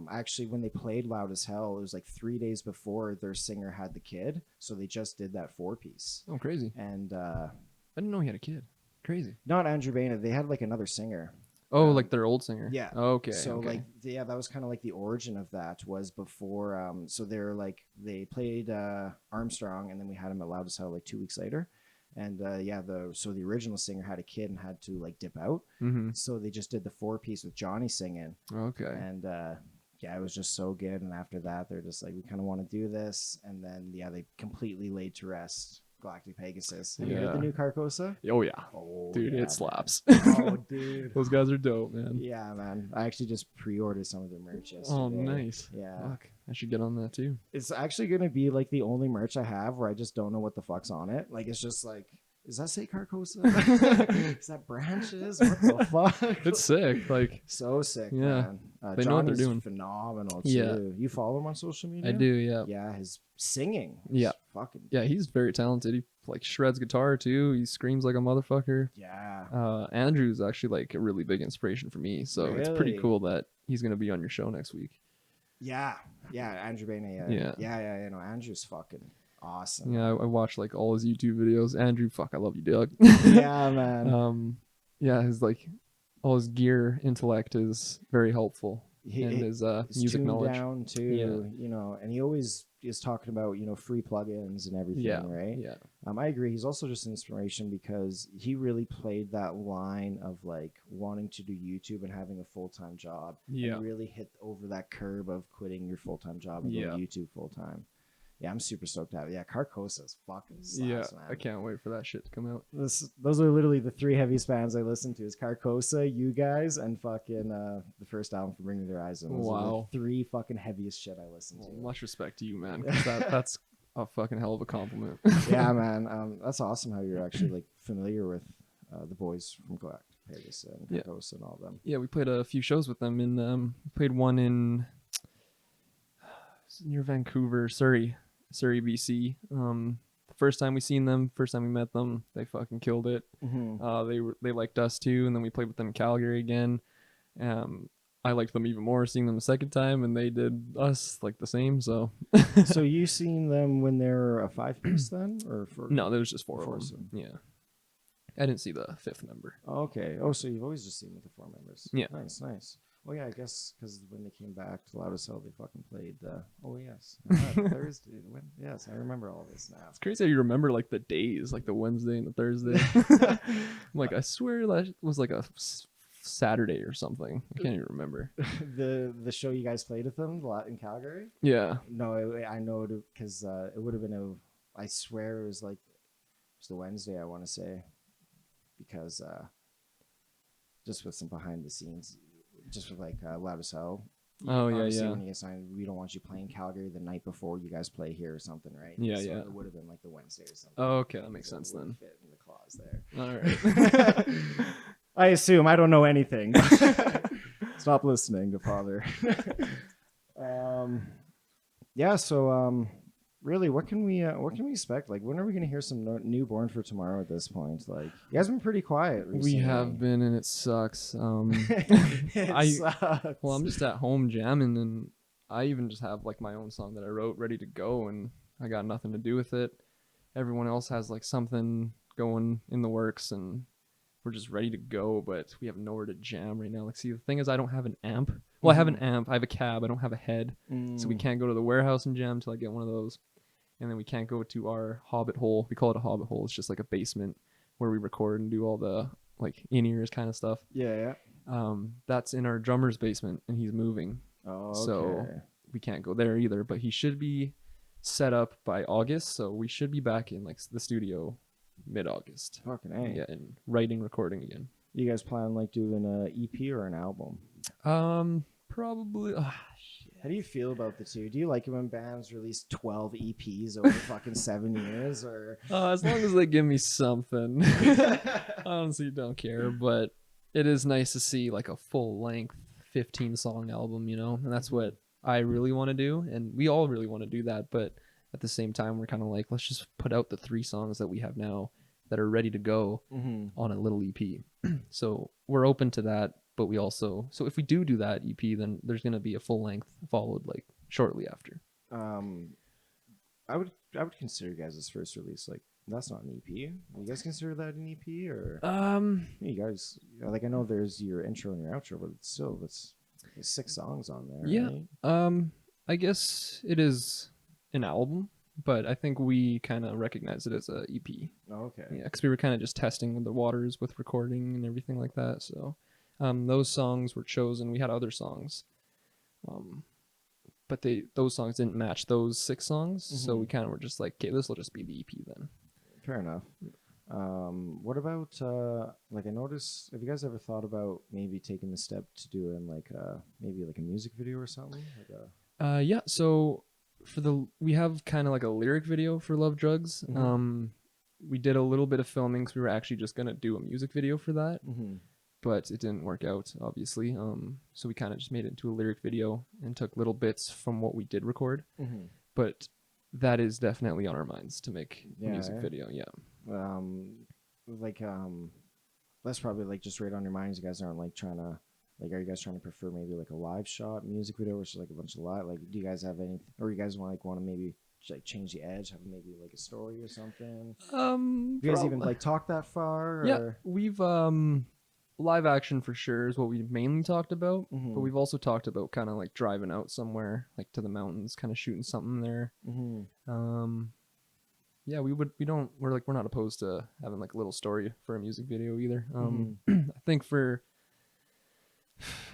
actually when they played Loud as Hell, it was like 3 days before their singer had the kid. So they just did that 4-piece. Oh, crazy. And I didn't know he had a kid. Crazy. not Andrew Baina. They had like another singer. Oh, like their old singer. Yeah. Okay. So okay. that was kind of like the origin of that was before. So they're like they played Armstrong, and then we had him at Loud as Hell like 2 weeks later, and the original singer had a kid and had to like dip out, Mm-hmm. so they just did the 4-piece with Johnny singing, Okay. and it was just so good. And after that, they're just like, we kind of want to do this, and then they completely laid to rest Galactic Pegasus. Have you heard the Yeah. new Carcosa? Oh yeah. Oh, Dude, yeah, it slaps. Oh, dude. Those guys are dope, man. Yeah, man. I actually just pre-ordered some of their merch yesterday. Oh, nice. Yeah. Fuck. I should get on that too. It's actually going to be like the only merch I have where I just don't know what the fuck's on it. Like, it's just like, does that say Carcosa? Is that branches? What the fuck? It's sick. Like, So sick, Yeah. man. They know what they're Johnny's doing. phenomenal, too. Yeah. You follow him on social media? I do, yeah. Yeah, his singing. Yeah. Is fucking. Yeah, he's very talented. He like shreds guitar too. He screams like a motherfucker. Yeah. Andrew's actually like a really big inspiration for me. So it's pretty Really? cool that he's gonna be on your show next week. Yeah. Yeah. Andrew Baina. Yeah. Yeah. Andrew's fucking awesome. Yeah, I watched like all his YouTube videos. Andrew, fuck, I love you, Doug. Yeah, man. Yeah, his like all his gear intellect is very helpful. He- and his It's music tuned knowledge. down too, and he always is talking about free plugins and everything, Yeah, right? yeah, I agree. He's also just an inspiration because he really played that line of like wanting to do YouTube and having a full-time job. yeah. And really hit over that curb of quitting your full-time job and Yeah. doing YouTube full-time. Yeah, I'm super stoked to have it. Yeah, Carcosa's fucking slaps, Yeah, man. I can't wait for that shit to come out. Those are literally the 3 heaviest bands I listen to: is Carcosa, you guys, and fucking the first album from Bring Me the Horizon. Those are Wow. the 3 fucking heaviest shit I listen to. Well, much respect to you, man. 'Cause that's a fucking hell of a compliment. Yeah, man. That's awesome how you're actually like familiar with the boys from Galacticus and Yeah. Pecos and all them. Yeah, we played a few shows with them. Played one in near Vancouver, Surrey, BC. The first time we met them, they fucking killed it. They liked us too, and then we played with them in Calgary again. I liked them even more seeing them the second time, and they did us like the same. So, So you seen them when they're a 5-piece then, or for no, there was just four four of of them. Yeah, I didn't see the fifth member. Okay. Oh, so you've always just seen with the 4 members. Yeah. Nice. Well, yeah, I guess because when they came back to Loud as Hell, they fucking played. Oh yes, Thursday. Yes, I remember all this now. It's crazy how you remember like the days, like the Wednesday and the Thursday. I'm like, I swear that was like a Saturday or something. I can't even remember. the show you guys played with them a lot in Calgary. Yeah. No, I know because it would have been I swear it was like it was the Wednesday. I want to say because just with some behind the scenes, just with like Loud as Hell. Oh yeah, Obviously, yeah. when you sign, we don't want you playing Calgary the night before you guys play here or something, right? Yeah, so yeah. It would have been like the Wednesday or something. Oh, okay, that makes sense It wouldn't then. fit in the clause there. All right. I assume I don't know anything. Stop listening to Father. Yeah. So, really, what can we expect? Like, when are we going to hear some new Born for Tomorrow at this point? Like, you guys been pretty quiet recently. We have been, and it sucks. It sucks. Well, I'm just at home jamming, and I even just have like my own song that I wrote ready to go, and I got nothing to do with it. Everyone else has like something going in the works, and we're just ready to go, but we have nowhere to jam right now. Like, see, the thing is, I don't have an amp. Well, I have an amp. I have a cab. I don't have a head, so we can't go to the warehouse and jam till I get one of those. And then we can't go to our hobbit hole. We call it a hobbit hole. It's just like a basement where we record and do all the like in-ears kind of stuff. Yeah. That's in our drummer's basement, and he's moving. Oh, okay. So we can't go there either. But he should be set up by August, so we should be back in like the studio mid-August. Fucking A. Yeah, and writing, recording again. You guys plan like doing an EP or an album? Probably. How do you feel about the two? Do you like it when bands release 12 EPs over fucking 7 years, or? As long as they give me something. I honestly don't care, but it is nice to see like a full-length 15-song album, you know? And that's what I really want to do, and we all really want to do that, but at the same time, we're kind of like, let's just put out the 3 songs that we have now that are ready to go on a little EP. So we're open to that. But we also, so if we do that EP, then there's going to be a full length followed like shortly after. I would consider you guys' first release like that's not an EP. You guys consider that an EP or? You guys like I know there's your intro and your outro, but it's still there's 6 songs on there. Yeah. Right? I guess it is an album, but I think we kind of recognize it as a EP. Oh, okay. Yeah, because we were kind of just testing the waters with recording and everything like that. So. Those songs were chosen. We had other songs, but those songs didn't match those 6 songs. So we kind of were just like, okay, this will just be the EP then. Fair enough. What about like I noticed? Have you guys ever thought about maybe taking the step to doing like maybe like a music video or something? Like yeah. So we have kind of like a lyric video for Love Drugs. We did a little bit of filming because we were actually just gonna do a music video for that. But it didn't work out, obviously. So we kind of just made it into a lyric video and took little bits from what we did record. But that is definitely on our minds to make a music video. Yeah. That's probably like just right on your minds. You guys aren't like trying to like. Are you guys trying to prefer maybe like a live shot music video, which is like a bunch of live? Like, do you guys have any, or you guys want to maybe like change the edge, have maybe like a story or something? Do you guys even like talk that far? Or? Yeah, we've live action for sure is what we mainly talked about, but we've also talked about kind of like driving out somewhere like to the mountains, kind of shooting something there. Yeah, we're not opposed to having like a little story for a music video either. I think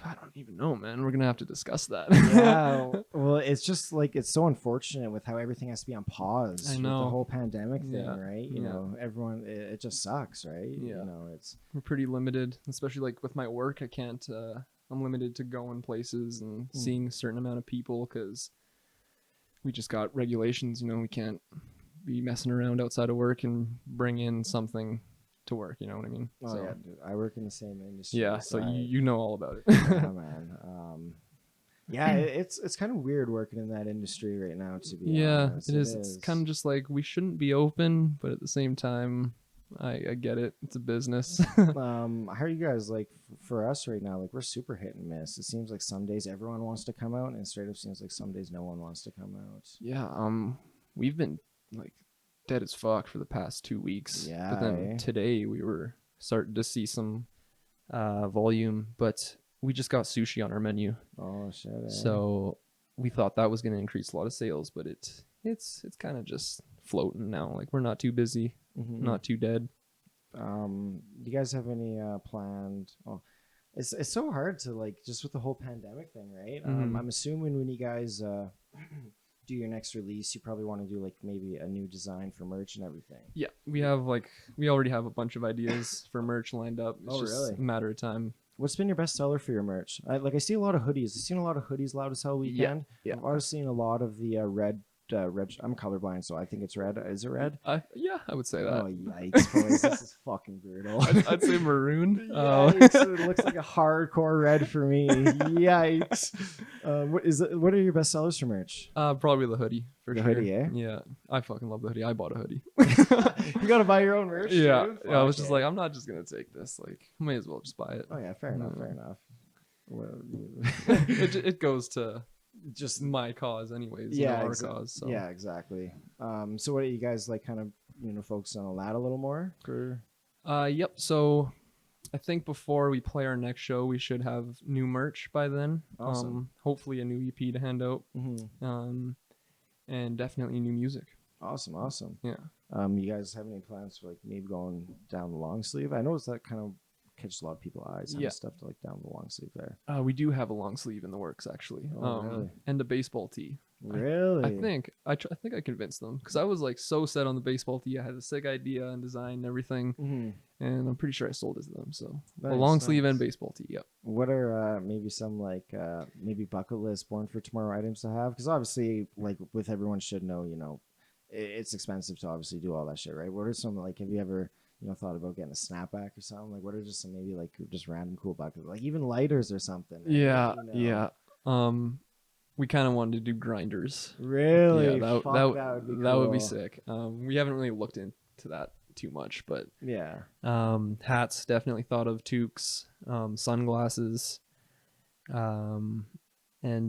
I don't even know, man. We're gonna have to discuss that. Yeah, well, it's just like it's so unfortunate with how everything has to be on pause. I know. With the whole pandemic thing, Yeah. right? You know, everyone, it just sucks, right? Yeah. You know, We're pretty limited, especially like with my work. I can't. I'm limited to going places and seeing a certain amount of people because we just got regulations. You know, we can't be messing around outside of work and bring in something to work. You know what I mean? Oh yeah, dude, I work in the same industry. Yeah. So you know all about it. yeah, man. Yeah, it's kind of weird working in that industry right now. To be Yeah, honest, it is. It's kind of just like we shouldn't be open, but at the same time, I get it. It's a business. How are you guys like for us right now? Like we're super hit and miss. It seems like some days everyone wants to come out, and straight up seems like some days no one wants to come out. Yeah. We've been like dead as fuck for the past 2 weeks. Yeah, But then today we were starting to see some volume, but we just got sushi on our menu. Oh shit. So we thought that was going to increase a lot of sales, but it's kind of just floating now. Like we're not too busy, not too dead. Do you guys have any planned? Oh, it's so hard to like just with the whole pandemic thing, right? I'm assuming when you guys do your next release, you probably want to do like maybe a new design for merch and everything. Yeah, we already have a bunch of ideas for merch lined up. It's just really? a matter of time. What's been your best seller for your merch? I see a lot of hoodies. I've seen a lot of hoodies Loud as Hell weekend. Yeah. I've also seen a lot of the red. I'm colorblind, so I think it's red. Is it red? Yeah, I would say that. Oh yikes, boys! This is fucking brutal. I'd say maroon. Yikes, it looks like a hardcore red for me. Yikes. What are your best sellers for merch? Probably the hoodie for The sure. hoodie, eh? Yeah, I fucking love the hoodie. I bought a hoodie. You gotta buy your own merch. Yeah, dude? I was Fuck just yeah. like, I'm not just gonna take this. Like, may as well just buy it. Oh yeah, fair enough. Fair enough. Well, it goes to just my cause, anyways. yeah, our cause. So. yeah, exactly. So what are you guys like? Kind of focus on that a little more for. Yep. So, I think before we play our next show, we should have new merch by then. Awesome. Hopefully a new EP to hand out. And definitely new music. Awesome. Yeah. You guys have any plans for like maybe going down the long sleeve? I noticed that kind of catches a lot of people's eyes. Yeah. Stuff to like down the long sleeve there. We do have a long sleeve in the works actually. Really? And a baseball tee. Really? I think I think I convinced them because I was like so set on the baseball tee. I had a sick idea and design and everything, and I'm pretty sure I sold it to them. So a long sleeve and baseball tee. Yep. What are maybe some like maybe bucket list born for tomorrow items to have? Because obviously, like with everyone should know, it's expensive to obviously do all that shit, right? What are some like? Have you ever thought about getting a snapback or something? Like, what are just some maybe like just random cool buckets, like even lighters or something? Yeah. We kind of wanted to do grinders. Really? Yeah, that would be cool. sick. We haven't really looked into that too much, but yeah. Hats definitely thought of, toques, sunglasses, and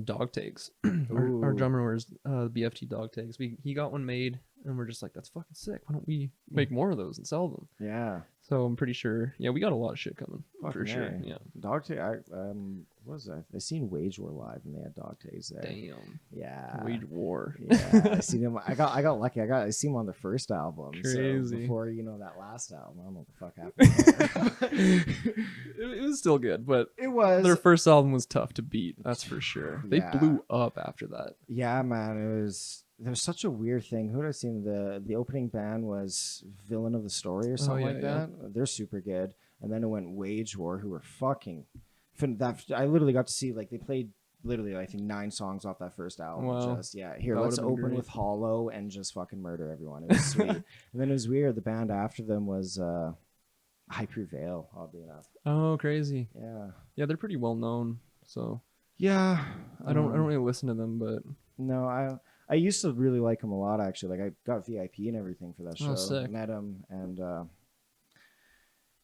dog tags. Our drummer wears BFT dog tags. He got one made, and we're just like, that's fucking sick. Why don't we make more of those and sell them? Yeah. So I'm pretty sure. Yeah, we got a lot of shit coming Fucking for sure. A. Yeah. Dog tag. What was that? I seen Wage War live, and they had dog tags there. Damn. Yeah. Wage War. Yeah. I seen him. I got lucky. I seen him on the first album. Crazy. So before that last album, I don't know what the fuck happened. It was still good, but It was. their first album was tough to beat. That's for sure. They Yeah. blew up after that. Yeah, man. There's such a weird thing. Who had I seen? The opening band was Villain of the Story or something like yeah. that. They're super good. And then it went Wage War, who were fucking. I literally got to see like they played literally I think 9 songs off that first album. Wow. Just here, That let's would've been open great. with Hollow and just fucking murder everyone. It was sweet. And then it was weird. The band after them was I Prevail, oddly enough. Oh, crazy. Yeah. Yeah, they're pretty well known. So Yeah. I don't really listen to them, but No, I used to really like him a lot, actually. Like, I got VIP and everything for that show. Oh, sick. Met him, and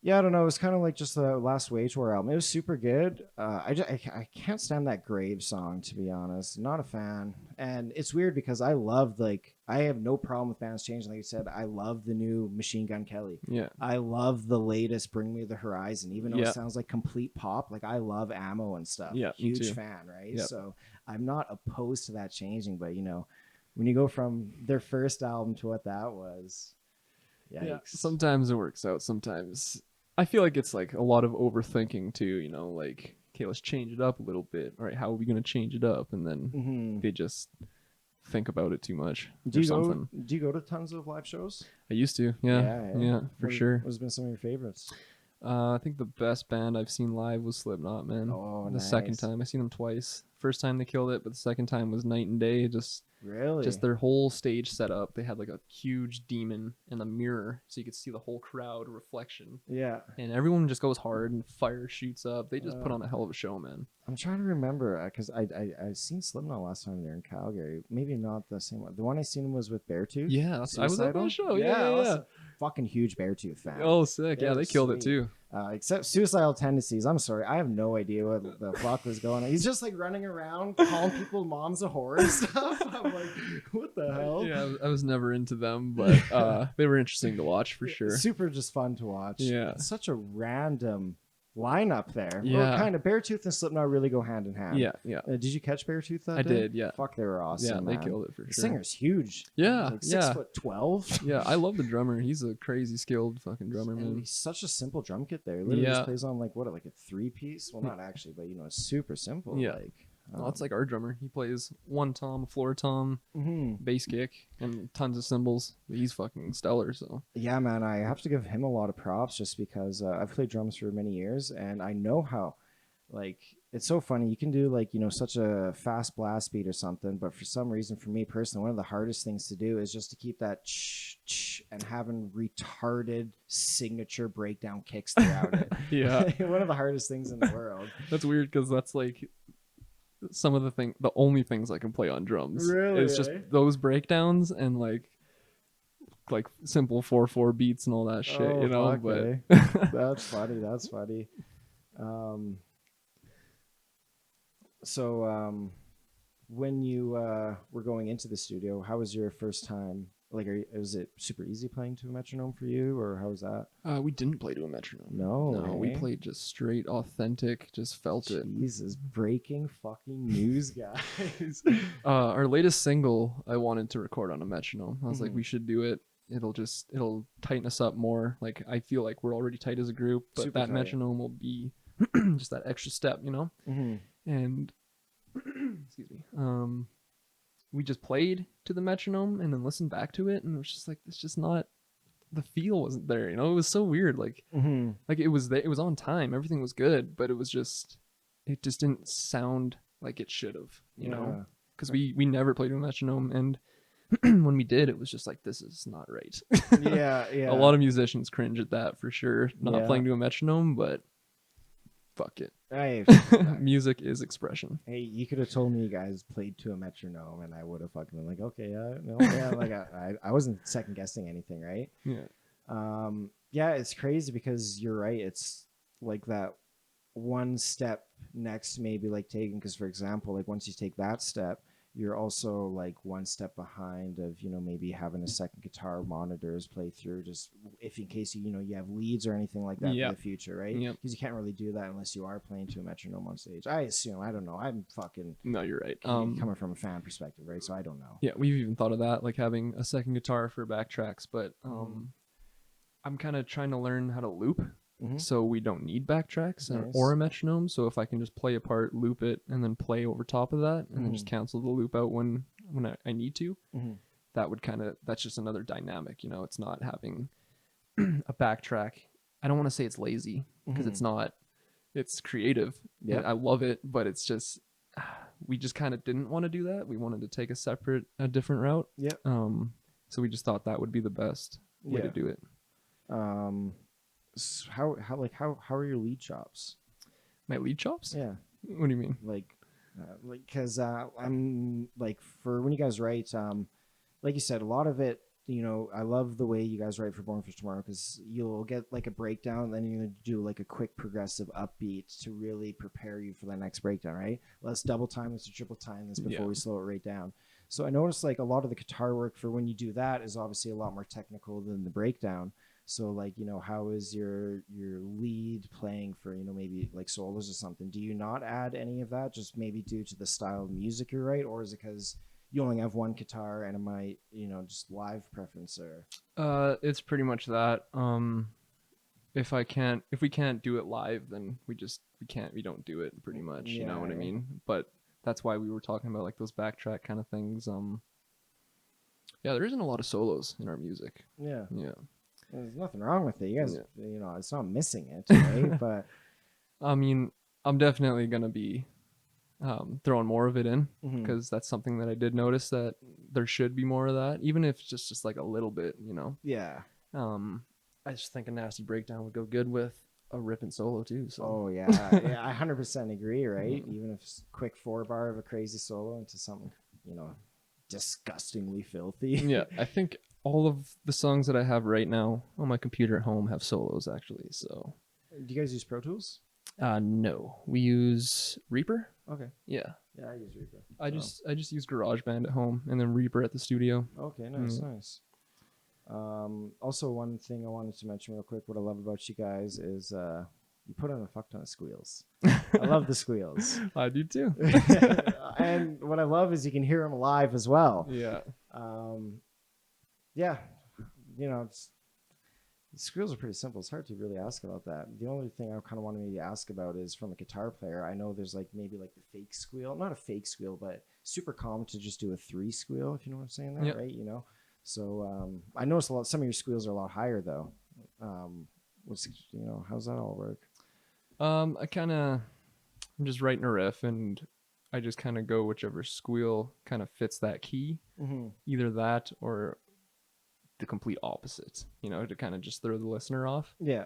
yeah, I don't know. It was kind of like just the last Wage War album. It was super good. I can't stand that Grave song, to be honest. Not a fan. And it's weird because I have no problem with bands changing. Like you said, I love the new Machine Gun Kelly. yeah. I love the latest Bring Me the Horizon, even though Yeah. it sounds like complete pop. Like, I love Ammo and stuff. Yeah, me Huge too. fan, right? Yep. So I'm not opposed to that changing, but when you go from their first album to what that was, yikes. Yeah. Sometimes it works out. Sometimes I feel like it's like a lot of overthinking too. Like, okay, let's change it up a little bit. All right, how are we gonna change it up? And then Mhm. they just think about it too much. Do or you something. go to tons of live shows? I used to. Yeah, for What sure. What's been some of your favorites? I think the best band I've seen live was Slipknot, man. Oh, The second nice. time I seen them twice. First time they killed it, but the second time was night and day. Really? Just their whole stage setup. They had like a huge demon in the mirror, so you could see the whole crowd reflection. Yeah. And everyone just goes hard, and fire shoots up. They just put on a hell of a show, man. I'm trying to remember because I seen Slipknot last time there in Calgary. Maybe not the same one. The one I seen was with Beartooth. Yeah, I was at Suicidal. that show. I Yeah. was a fucking huge Beartooth fan. Oh, sick. Yeah, They're they killed it sweet. too. Except suicidal tendencies. I'm sorry, I have no idea what the fuck was going on. He's just like running around calling people moms a whore and stuff. I'm like, what the hell? Yeah, I was never into them, but they were interesting to watch for sure. Super just fun to watch. Yeah. It's such a random lineup there. Yeah. Well, kind of. Beartooth and Slipknot really go hand in hand. Yeah. Did you catch Beartooth that I day? did, yeah. Fuck, they were awesome. Yeah, they man. killed it for The sure. singer's huge. Yeah, Like yeah. 6'12". Yeah, I love the drummer. He's a crazy skilled fucking drummer, And man. he's such a simple drum kit there. He literally Yeah. just plays on like a 3-piece. Well, not actually, but it's super simple. Yeah. Like, Well, it's like our drummer. He plays one tom, a floor tom, bass kick, and tons of cymbals. He's fucking stellar. So yeah, man, I have to give him a lot of props just because I've played drums for many years and I know how, like, it's so funny. You can do like, such a fast blast beat or something, but for some reason, for me personally, one of the hardest things to do is just to keep that and having retarded signature breakdown kicks throughout it. yeah, One of the hardest things in the world. that's weird because that's like some of the only things I can play on drums. Really, it's just eh? those breakdowns and like simple 4/4 beats and all that shit. Oh, fuck, but eh? That's funny. That's funny. So when you were going into the studio, how was your first time? Like, was it super easy playing to a metronome for you, or how was that? we didn't play to a metronome. No, we eh? played just straight authentic. Just felt it. Jesus, breaking fucking news, guys. Our latest single, I wanted to record on a metronome. I was like, Mhm. we should do it. It'll tighten us up more. Like, I feel like we're already tight as a group, but Super that tight. metronome will be just that extra step, Mhm. And excuse me. We just played to the metronome and then listened back to it, and it was just like, it's just not, the feel wasn't there. It was so weird. Like it was there, it was on time, everything was good, but it just didn't sound like it should have, Yeah. because we never played to a metronome, and when we did, it was just like, this is not right. Yeah. A lot of musicians cringe at that for sure, not Yeah. playing to a metronome, but fuck it. Hey, Music is expression. hey, you could have told me you guys played to a metronome, and I would have fucking been like, okay, no, yeah, like I wasn't second guessing anything, right? Yeah. Yeah, it's crazy because you're right. It's like that one step next, maybe like taking, because for example, like once you take that step, you're also like one step behind of maybe having a second guitar, monitors, play through, just if in case you have leads or anything like that Yep. for the future, right? Yep. Because you can't really do that unless you are playing to a metronome on stage. I assume. I don't know. I'm fucking No, you're right. coming from a fan perspective, right? So I don't know. Yeah, we've even thought of that, like having a second guitar for backtracks, but I'm kind of trying to learn how to loop, Mhm. so we don't need backtracks Nice. or a metronome. So if I can just play a part, loop it, and then play over top of that, and then just cancel the loop out when I need to, that would that's just another dynamic. It's not having a backtrack. I don't want to say it's lazy, because it's not. It's creative. Yeah. I love it, but it's just, we just kind of didn't want to do that. We wanted to take a different route. Yeah. So we just thought that would be the best way to Yeah. do it. How are your lead chops? My lead chops? Yeah. What do you mean? Because I'm like, for when you guys write, like you said, a lot of it, I love the way you guys write for Born for Tomorrow, because you'll get like a breakdown, and then you're going to do like a quick progressive upbeat to really prepare you for the next breakdown, right? Let's double time this or triple time this before we slow it right down. So I noticed like a lot of the guitar work for when you do that is obviously a lot more technical than the breakdown. So like, how is your lead playing for, maybe like solos or something? Do you not add any of that, just maybe due to the style of music you write, or is it because you only have one guitar and it might, just live preference? Or It's pretty much that. If we can't do it live, then we don't do it, pretty much. You know what I mean? But that's why we were talking about like those backtrack kind of things. Yeah, there isn't a lot of solos in our music. Yeah. Yeah. There's nothing wrong with it. You guys, Yeah. you know, it's not missing it, right? But I mean, I'm definitely gonna be throwing more of it in mhm. because that's something that I did notice that there should be more of that, even if it's just like a little bit, you know. Yeah. I just think a nasty breakdown would go good with a ripping solo too. So Oh yeah, yeah, I 100% agree. Right, even if it's quick 4-bar of a crazy solo into something, you know, disgustingly filthy. yeah, I think all of the songs that I have right now on my computer at home have solos actually. So Do you guys use Pro Tools? no, we use Reaper. Okay. Yeah, Yeah, I use Reaper. I just use GarageBand at home and then Reaper at the studio. Okay, nice, nice. Also, one thing I wanted to mention real quick, what I love about you guys is you put on a fuck ton of squeals. I love the squeals. I do too. And what I love is you can hear them live as well. Yeah. Yeah, you know, the squeals are pretty simple. It's hard to really ask about that. The only thing I kind of wanted to ask about is from a guitar player. I know there's like maybe like the fake squeal, not a fake squeal, but super common to just do a 3 squeal, if you know what I'm saying there, yep. right? You know, so I noticed some of your squeals are a lot higher though. How's that all work? I'm just writing a riff and I just kind of go whichever squeal kind of fits that key, either that or the complete opposite, you know, to kind of just throw the listener off. Yeah.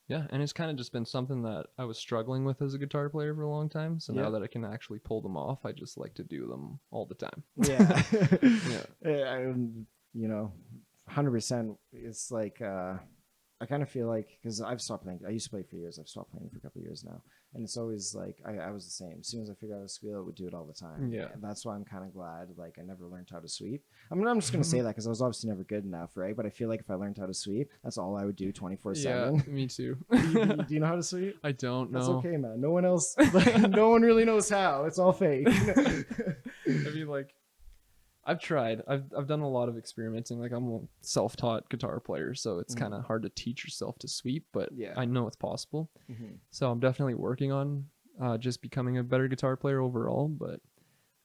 Yeah, and it's kind of just been something that I was struggling with as a guitar player for a long time. So now that I can actually pull them off, I just like to do them all the time. Yeah. Yeah. You know, 100%. It's like I kind of feel like, because I've stopped playing. I used to play for years. I've stopped playing for a couple of years now. And it's always like, I was the same. As soon as I figured out a squeal, I would do it all the time. Yeah. And that's why I'm kind of glad, like, I never learned how to sweep. I mean, I'm just going to say that because I was obviously never good enough, right? But I feel like if I learned how to sweep, that's all I would do 24/7. Yeah, me too. Do you know how to sweep? I don't know. That's okay, man. No one else, no one really knows how. It's all fake. I mean, like, I've tried. I've done a lot of experimenting. Like, I'm a self-taught guitar player, so it's kind of hard to teach yourself to sweep, but I know it's possible. So I'm definitely working on just becoming a better guitar player overall. But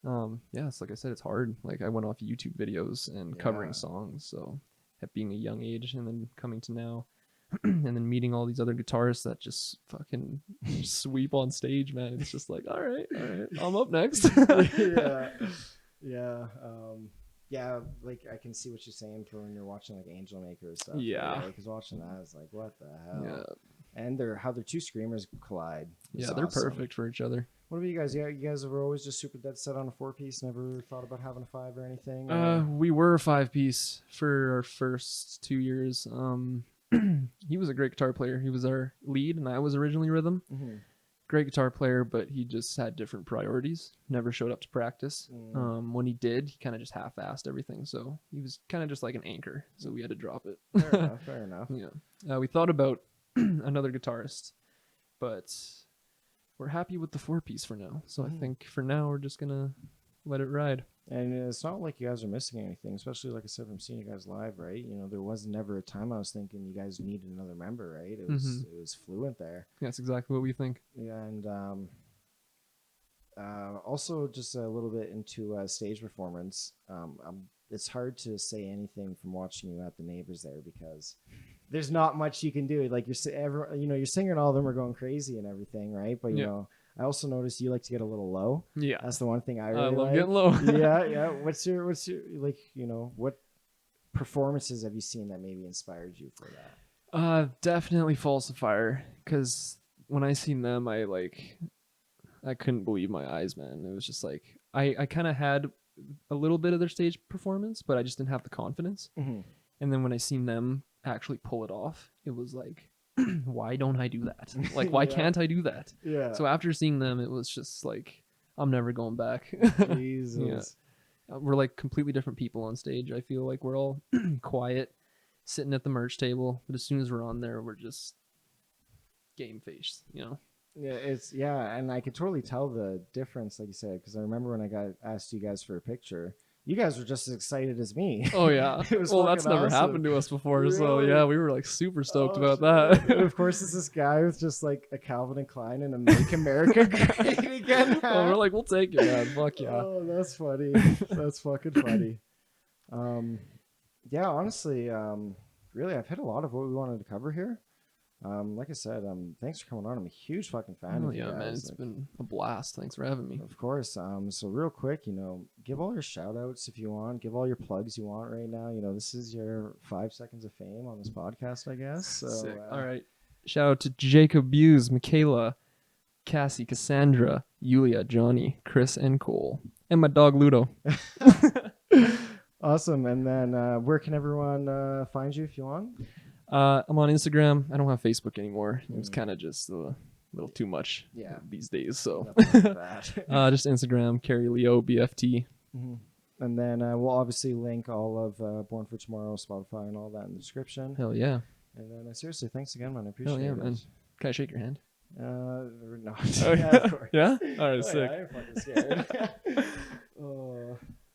yeah, it's like I said, it's hard. Like, I went off YouTube videos and covering songs. So at being a young age and then coming to now, and then meeting all these other guitarists that just fucking sweep on stage, man. It's just like, all right, I'm up next. Yeah, like I can see what you're saying for when you're watching like Angel Maker or stuff. Yeah, because watching that is like, what the hell? Yeah, and how their two screamers collide. Yeah, they're perfect for each other. What about you guys? Yeah, you guys were always just super dead set on a 4-piece. Never thought about having a 5 or anything. We were a 5-piece for our first 2 years. He was a great guitar player. He was our lead, and I was originally rhythm. Great guitar player, but he just had different priorities. Never showed up to practice. When he did, he kind of just half-assed everything. So he was kind of just like an anchor. So we had to drop it. Fair enough. Yeah. We thought about another guitarist, but we're happy with the 4-piece for now. So I think for now we're just gonna let it ride. And it's not like you guys are missing anything, especially like I said from seeing you guys live, right? You know, there was never a time I was thinking you guys needed another member, right? It was fluent there. Yeah, that's exactly what we think. Yeah, and also just a little bit into stage performance. It's hard to say anything from watching you at the Neighbors there because there's not much you can do. Like you're singing, all of them are going crazy and everything, right? But you know. I also noticed you like to get a little low. Yeah, that's the one thing I really love like. Getting low. Yeah. What's your like? You know, what performances have you seen that maybe inspired you for that? Definitely Falsifier. Because when I seen them, I couldn't believe my eyes, man. It was just like I kind of had a little bit of their stage performance, but I just didn't have the confidence. And then when I seen them actually pull it off, it was like, why don't I do that? Like, why can't I do that? Yeah. So after seeing them, it was just like, I'm never going back. Jesus. We're like completely different people on stage. I feel like we're all quiet, sitting at the merch table, but as soon as we're on there, we're just game faced, you know? Yeah, and I could totally tell the difference, like you said, because I remember when I asked you guys for a picture, you guys were just as excited as me. Oh yeah. Well, that's never happened to us before. Really? So yeah, we were like super stoked about that. And of course, it's this guy with just like a Calvin Klein and a Make America Great Again. Oh, we're like, we'll take it, man. Fuck yeah. Oh, that's funny. That's fucking funny. yeah, honestly, really, I've hit a lot of what we wanted to cover here. Like I said, thanks for coming on. I'm a huge fucking fan Oh of you yeah, man, guys. it's been a blast. Thanks for having me. Of course. So real quick, give all your shout outs if you want. Give all your plugs you want right now. This is your 5 seconds of fame on this podcast, I guess. So, Sick. All right. Shout out to Jacob Hughes, Michaela, Cassie, Cassandra, Yulia, Johnny, Chris, and Cole, and my dog Ludo. Awesome. And then where can everyone find you if you want? I'm on Instagram. I don't have Facebook anymore. It was kind of just a little too much these days. So just Instagram, Carey Leo, BFT. Mm-hmm. And then we'll obviously link all of Born for Tomorrow, Spotify, and all that in the description. Hell yeah. And then seriously, thanks again, man. I appreciate it. Hell yeah, man. Can I shake your hand? No. Yeah, of course. Yeah? All right, sick. Yeah, I'm fucking scared.